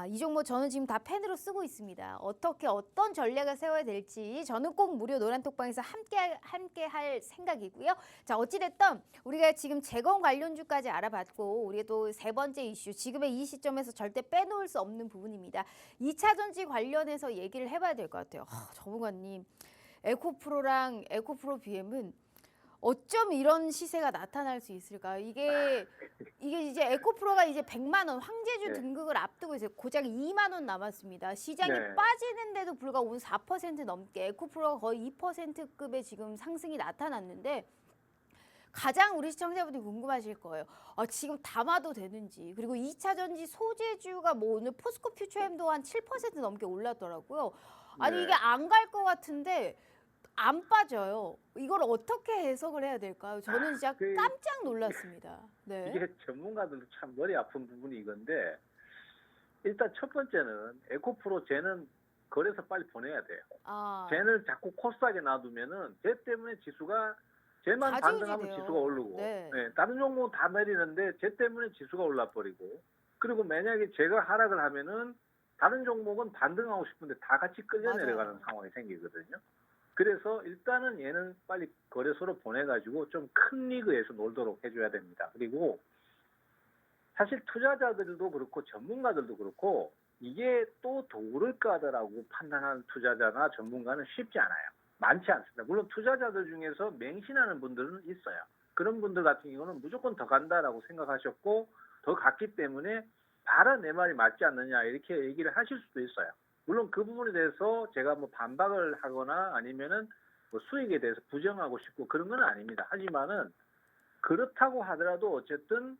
이 종목 저는 지금 다 펜으로 쓰고 있습니다. 어떻게 어떤 전략을 세워야 될지 저는 꼭 무료 노란 톡방에서 함께 할 생각이고요. 자, 어찌됐든 우리가 지금 재건 관련주까지 알아봤고, 우리가 또 3번째 이슈, 지금의 이 시점에서 절대 빼놓을 수 없는 부분입니다. 2차 전지 관련해서 얘기를 해봐야 될 것 같아요. 전문가님, 에코프로랑 에코프로 BM은 어쩜 이런 시세가 나타날 수 있을까요? 이게 이제 에코프로가 이제 100만 원 황제주 네. 등극을 앞두고 있어요. 고작 2만 원 남았습니다. 시장이 네. 빠지는데도 불구하고 오늘 4% 넘게 에코프로가 거의 2%급의 지금 상승이 나타났는데, 가장 우리 시청자분들이 궁금하실 거예요. 지금 담아도 되는지. 그리고 2차 전지 소재주가 뭐 오늘 포스코 퓨처엠도 한 7% 넘게 올랐더라고요. 아니, 네. 이게 안 갈 것 같은데 안 빠져요. 이걸 어떻게 해석을 해야 될까요? 저는 진짜 깜짝 놀랐습니다. 네. 이게 전문가들도 참 머리 아픈 부분이 이건데, 일단 첫 번째는 에코프로 쟤는 거래소 빨리 보내야 돼요. 아, 쟤는 자꾸 코스닥에 놔두면은 쟤 때문에 지수가 쟤만 좌지우지 반등하면 돼요. 지수가 오르고 네. 다른 종목 다 내리는데 쟤 때문에 지수가 올라버리고 그리고 만약에 제가 하락을 하면은 다른 종목은 반등하고 싶은데 다 같이 끌려 맞아요. 내려가는 상황이 생기거든요. 그래서 일단은 얘는 빨리 거래소로 보내가지고 좀 큰 리그에서 놀도록 해줘야 됩니다. 그리고 사실 투자자들도 그렇고 전문가들도 그렇고 이게 또 더 오를 거다라고 판단하는 투자자나 전문가는 쉽지 않아요. 많지 않습니다. 물론 투자자들 중에서 맹신하는 분들은 있어요. 그런 분들 같은 경우는 무조건 더 간다라고 생각하셨고 더 갔기 때문에 바로 내 말이 맞지 않느냐 이렇게 얘기를 하실 수도 있어요. 물론 그 부분에 대해서 제가 뭐 반박을 하거나 아니면은 뭐 수익에 대해서 부정하고 싶고 그런 건 아닙니다. 하지만은 그렇다고 하더라도 어쨌든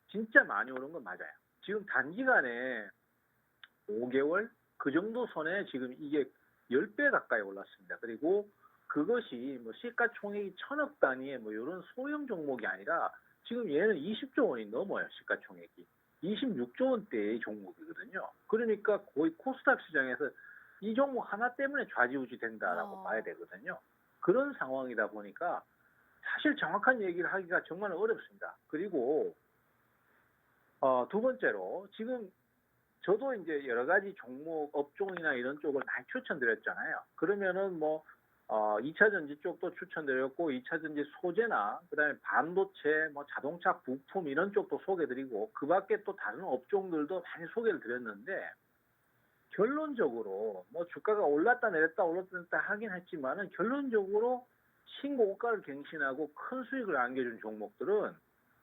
진짜 많이 오른 건 맞아요. 지금 단기간에 5개월 그 정도 선에 지금 이게 10배 가까이 올랐습니다. 그리고 그것이 뭐 시가총액이 1000억 단위의 뭐 이런 소형 종목이 아니라 지금 얘는 20조 원이 넘어요. 시가총액이. 26조 원대의 종목이거든요. 그러니까 거의 코스닥 시장에서 이 종목 하나 때문에 좌지우지 된다라고 봐야 되거든요. 그런 상황이다 보니까 사실 정확한 얘기를 하기가 정말 어렵습니다. 그리고 두 번째로 지금 저도 이제 여러 가지 종목 업종이나 이런 쪽을 많이 추천드렸잖아요. 그러면은 뭐 2차 전지 쪽도 추천드렸고 2차 전지 소재나 그다음에 반도체, 뭐 자동차 부품 이런 쪽도 소개드리고 그밖에 또 다른 업종들도 많이 소개를 드렸는데 결론적으로 뭐 주가가 올랐다 내렸다 하긴 했지만은 결론적으로 신고가를 갱신하고 큰 수익을 안겨준 종목들은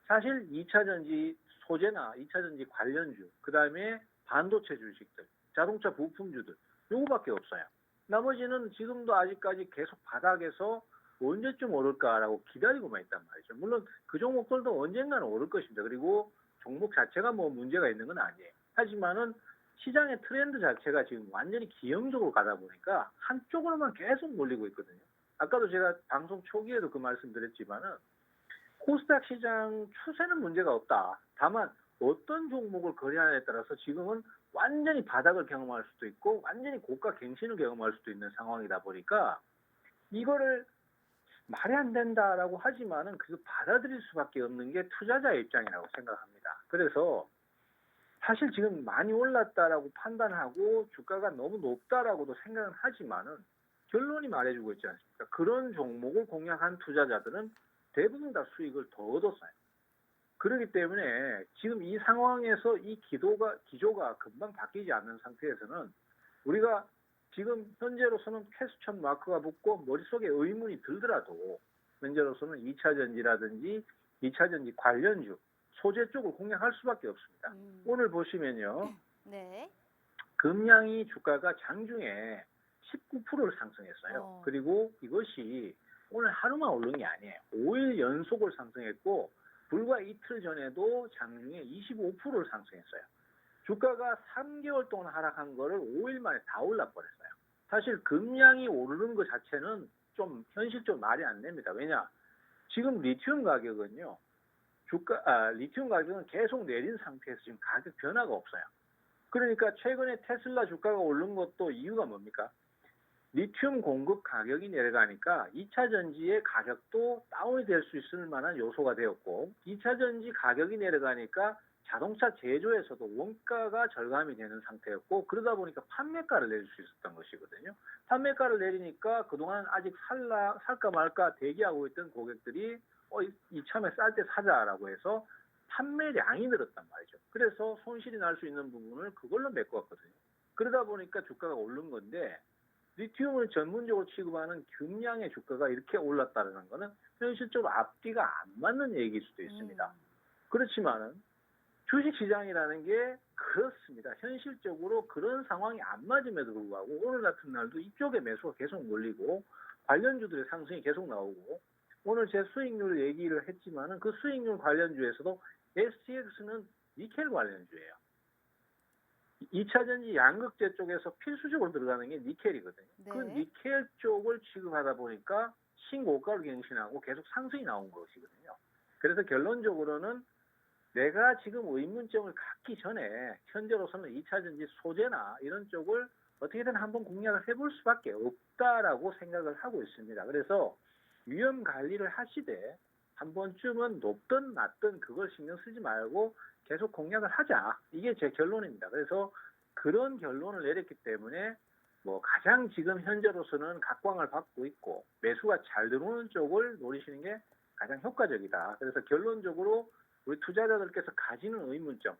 사실 2차 전지 소재나 2차 전지 관련주, 그다음에 반도체 주식들, 자동차 부품주들 요거밖에 없어요. 나머지는 지금도 아직까지 계속 바닥에서 언제쯤 오를까라고 기다리고만 있단 말이죠. 물론 그 종목들도 언젠가는 오를 것입니다. 그리고 종목 자체가 뭐 문제가 있는 건 아니에요. 하지만은 시장의 트렌드 자체가 지금 완전히 기형적으로 가다 보니까 한쪽으로만 계속 몰리고 있거든요. 아까도 제가 방송 초기에도 그 말씀 드렸지만은 코스닥 시장 추세는 문제가 없다. 다만 어떤 종목을 거래하느냐에 따라서 지금은 완전히 바닥을 경험할 수도 있고 완전히 고가 갱신을 경험할 수도 있는 상황이다 보니까 이거를 말이 안 된다라고 하지만은 그거 받아들일 수밖에 없는 게 투자자의 입장이라고 생각합니다. 그래서 사실 지금 많이 올랐다라고 판단하고 주가가 너무 높다라고도 생각은 하지만은 결론이 말해주고 있지 않습니까? 그런 종목을 공략한 투자자들은 대부분 다 수익을 더 얻었어요. 그렇기 때문에 지금 이 상황에서 이 기조가 금방 바뀌지 않는 상태에서는 우리가 지금 현재로서는 퀘스천 마크가 붙고 머릿속에 의문이 들더라도 현재로서는 2차 전지라든지 2차 전지 관련주, 소재 쪽을 공략할 수밖에 없습니다. 오늘 보시면요. 네. 금양이 주가가 장중에 19%를 상승했어요. 그리고 이것이 오늘 하루만 오른 게 아니에요. 5일 연속을 상승했고 불과 이틀 전에도 장중에 25%를 상승했어요. 주가가 3개월 동안 하락한 거를 5일 만에 다 올라버렸어요. 사실 금양이 오르는 것 자체는 좀 현실적으로 말이 안 됩니다. 왜냐? 지금 리튬 가격은요. 리튬 가격은 계속 내린 상태에서 지금 가격 변화가 없어요. 그러니까 최근에 테슬라 주가가 오른 것도 이유가 뭡니까? 리튬 공급 가격이 내려가니까 2차 전지의 가격도 다운이 될 수 있을 만한 요소가 되었고 2차 전지 가격이 내려가니까 자동차 제조에서도 원가가 절감이 되는 상태였고 그러다 보니까 판매가를 내릴 수 있었던 것이거든요. 판매가를 내리니까 그동안 아직 살까 말까 대기하고 있던 고객들이 이참에 쌀 때 사자라고 해서 판매량이 늘었단 말이죠. 그래서 손실이 날 수 있는 부분을 그걸로 메꿨거든요. 그러다 보니까 주가가 오른 건데 리튬을 전문적으로 취급하는 금양의 주가가 이렇게 올랐다는 것은 현실적으로 앞뒤가 안 맞는 얘기일 수도 있습니다. 그렇지만은 주식시장이라는 게 그렇습니다. 현실적으로 그런 상황이 안 맞음에도 불구하고 오늘 같은 날도 이쪽에 매수가 계속 몰리고 관련주들의 상승이 계속 나오고 오늘 제 수익률 얘기를 했지만은 그 수익률 관련주에서도 STX는 니켈 관련주예요. 2차 전지 양극재 쪽에서 필수적으로 들어가는 게 니켈이거든요. 네. 그 니켈 쪽을 취급하다 보니까 신고가를 갱신하고 계속 상승이 나온 것이거든요. 그래서 결론적으로는 내가 지금 의문점을 갖기 전에 현재로서는 2차 전지 소재나 이런 쪽을 어떻게든 한번 공략을 해볼 수밖에 없다라고 생각을 하고 있습니다. 그래서 위험 관리를 하시되 한 번쯤은 높든 낮든 그걸 신경 쓰지 말고 계속 공략을 하자. 이게 제 결론입니다. 그래서 그런 결론을 내렸기 때문에 뭐 가장 지금 현재로서는 각광을 받고 있고 매수가 잘 들어오는 쪽을 노리시는 게 가장 효과적이다. 그래서 결론적으로 우리 투자자들께서 가지는 의문점.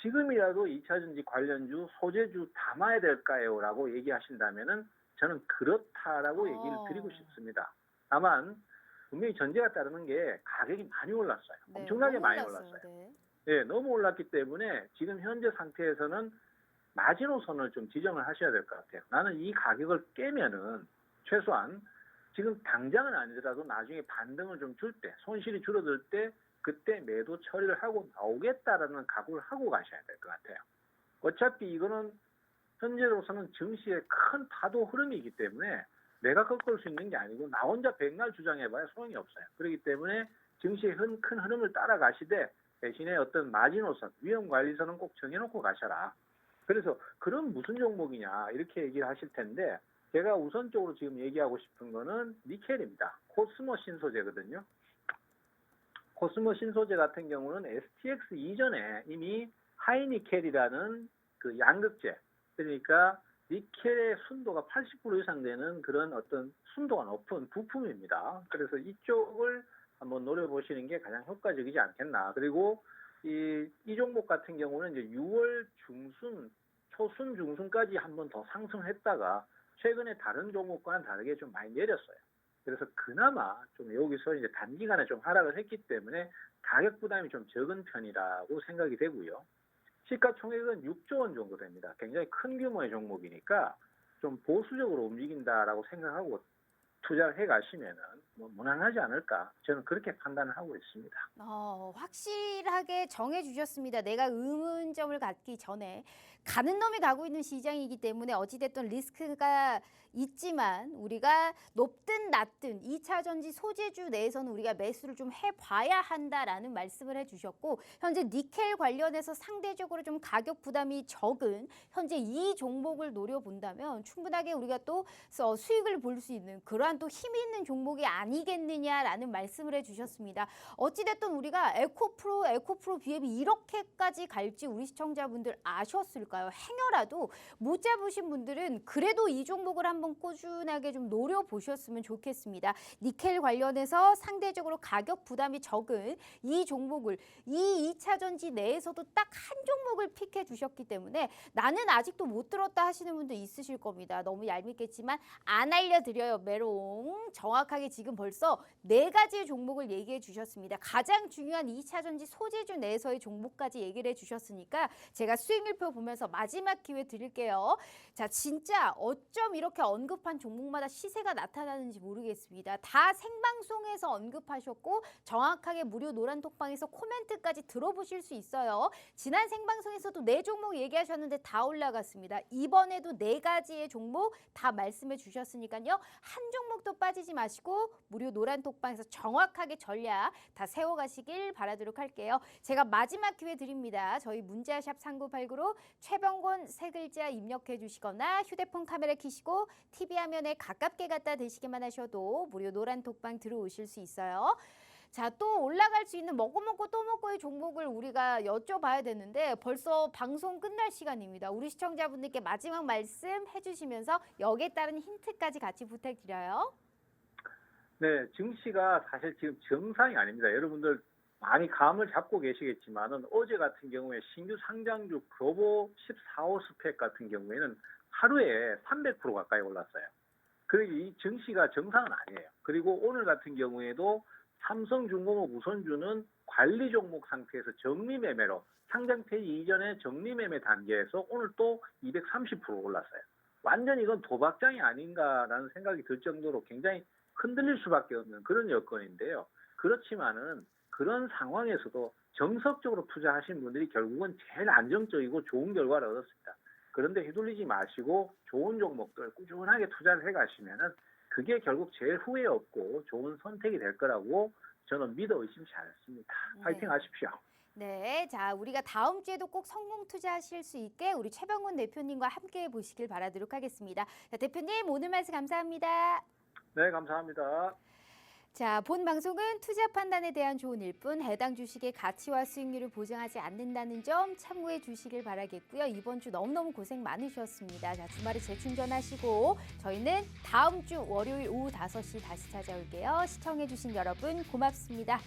지금이라도 2차전지 관련주, 소재주 담아야 될까요? 라고 얘기하신다면은 저는 그렇다라고 얘기를 드리고 싶습니다. 다만 분명히 전제가 따르는 게 가격이 많이 올랐어요. 네, 엄청나게 너무 많이 올랐어요. 올랐어요. 네. 예, 너무 올랐기 때문에 지금 현재 상태에서는 마지노선을 좀 지정을 하셔야 될 것 같아요. 나는 이 가격을 깨면은 최소한 지금 당장은 아니더라도 나중에 반등을 좀 줄 때, 손실이 줄어들 때 그때 매도 처리를 하고 나오겠다라는 각오를 하고 가셔야 될 것 같아요. 어차피 이거는 현재로서는 증시의 큰 파도 흐름이기 때문에 내가 꺾을 수 있는 게 아니고 나 혼자 백날 주장해봐야 소용이 없어요. 그렇기 때문에 증시의 큰 흐름을 따라가시되 대신에 어떤 마지노선, 위험관리선은 꼭 정해놓고 가셔라. 그래서 그럼 무슨 종목이냐 이렇게 얘기를 하실 텐데 제가 우선적으로 지금 얘기하고 싶은 거는 니켈입니다. 코스모 신소재거든요. 코스모 신소재 같은 경우는 STX 이전에 이미 하이니켈이라는 그 양극재, 그러니까 니켈의 순도가 80% 이상 되는 그런 어떤 순도가 높은 부품입니다. 그래서 이쪽을 한번 노려보시는 게 가장 효과적이지 않겠나. 그리고 이 종목 같은 경우는 이제 6월 중순, 초순, 중순까지 한번 더 상승했다가 최근에 다른 종목과는 다르게 좀 많이 내렸어요. 그래서 그나마 좀 여기서 이제 단기간에 좀 하락을 했기 때문에 가격 부담이 좀 적은 편이라고 생각이 되고요. 시가총액은 6조 원 정도 됩니다. 굉장히 큰 규모의 종목이니까 좀 보수적으로 움직인다라고 생각하고 투자를 해 가시면은 뭐 무난하지 않을까 저는 그렇게 판단을 하고 있습니다. 확실하게 정해 주셨습니다. 내가 의문점을 갖기 전에 가는 놈이 가고 있는 시장이기 때문에 어찌됐든 리스크가 있지만 우리가 높든 낮든 2차 전지 소재주 내에서는 우리가 매수를 좀 해봐야 한다라는 말씀을 해주셨고 현재 니켈 관련해서 상대적으로 좀 가격 부담이 적은 현재 이 종목을 노려본다면 충분하게 우리가 또 수익을 볼 수 있는 그러한 또 힘이 있는 종목이 아니겠느냐라는 말씀을 해주셨습니다. 어찌됐든 우리가 에코프로 BM이 이렇게까지 갈지 우리 시청자분들 아셨을까요? 행여라도 못 잡으신 분들은 그래도 이 종목을 한번 꾸준하게 좀 노려보셨으면 좋겠습니다. 니켈 관련해서 상대적으로 가격 부담이 적은 이 종목을 이 2차 전지 내에서도 딱 한 종목을 픽해 주셨기 때문에 나는 아직도 못 들었다 하시는 분도 있으실 겁니다. 너무 얄밉겠지만 안 알려드려요. 메롱. 정확하게 지금 벌써 4가지의 종목을 얘기해 주셨습니다. 가장 중요한 2차 전지 소재주 내에서의 종목까지 얘기를 해 주셨으니까 제가 수익률표 보면서 마지막 기회 드릴게요. 자, 진짜 어쩜 이렇게 언급한 종목마다 시세가 나타나는지 모르겠습니다. 다 생방송에서 언급하셨고 정확하게 무료 노란톡방에서 코멘트까지 들어보실 수 있어요. 지난 생방송에서도 4종목 얘기하셨는데 다 올라갔습니다. 이번에도 4가지의 종목 다 말씀해 주셨으니까요. 한 종목도 빠지지 마시고 무료 노란톡방에서 정확하게 전략 다 세워가시길 바라도록 할게요. 제가 마지막 기회 드립니다. 저희 문자샵 3989로 최병곤 3글자 입력해 주시거나 휴대폰 카메라 켜시고 TV 화면에 가깝게 갖다 대시기만 하셔도 무료 노란톡방 들어오실 수 있어요. 자, 또 올라갈 수 있는 먹고 또 먹고의 종목을 우리가 여쭤봐야 되는데 벌써 방송 끝날 시간입니다. 우리 시청자분들께 마지막 말씀 해주시면서 여기에 따른 힌트까지 같이 부탁드려요. 네, 증시가 사실 지금 정상이 아닙니다. 여러분들 많이 감을 잡고 계시겠지만은 어제 같은 경우에 신규 상장주 교보 14호 스펙 같은 경우에는 하루에 300% 가까이 올랐어요. 그리고 이 증시가 정상은 아니에요. 그리고 오늘 같은 경우에도 삼성중공업 우선주는 관리 종목 상태에서 정리매매로 상장 폐지 이전에 정리매매 단계에서 오늘 또 230% 올랐어요. 완전 이건 도박장이 아닌가라는 생각이 들 정도로 굉장히 흔들릴 수밖에 없는 그런 여건인데요. 그렇지만은 그런 상황에서도 정석적으로 투자하신 분들이 결국은 제일 안정적이고 좋은 결과를 얻었습니다. 그런데 휘둘리지 마시고 좋은 종목들 꾸준하게 투자를 해가시면은 그게 결국 제일 후회 없고 좋은 선택이 될 거라고 저는 믿어 의심치 않습니다. 파이팅 하십시오. 네, 자, 우리가 다음 주에도 꼭 성공 투자하실 수 있게 우리 최병훈 대표님과 함께 보시길 바라도록 하겠습니다. 자, 대표님 오늘 말씀 감사합니다. 네, 감사합니다. 자, 본 방송은 투자 판단에 대한 조언일 뿐 해당 주식의 가치와 수익률을 보장하지 않는다는 점 참고해 주시길 바라겠고요. 이번 주 너무너무 고생 많으셨습니다. 자, 주말에 재충전하시고 저희는 다음 주 월요일 오후 5시 다시 찾아올게요. 시청해 주신 여러분 고맙습니다.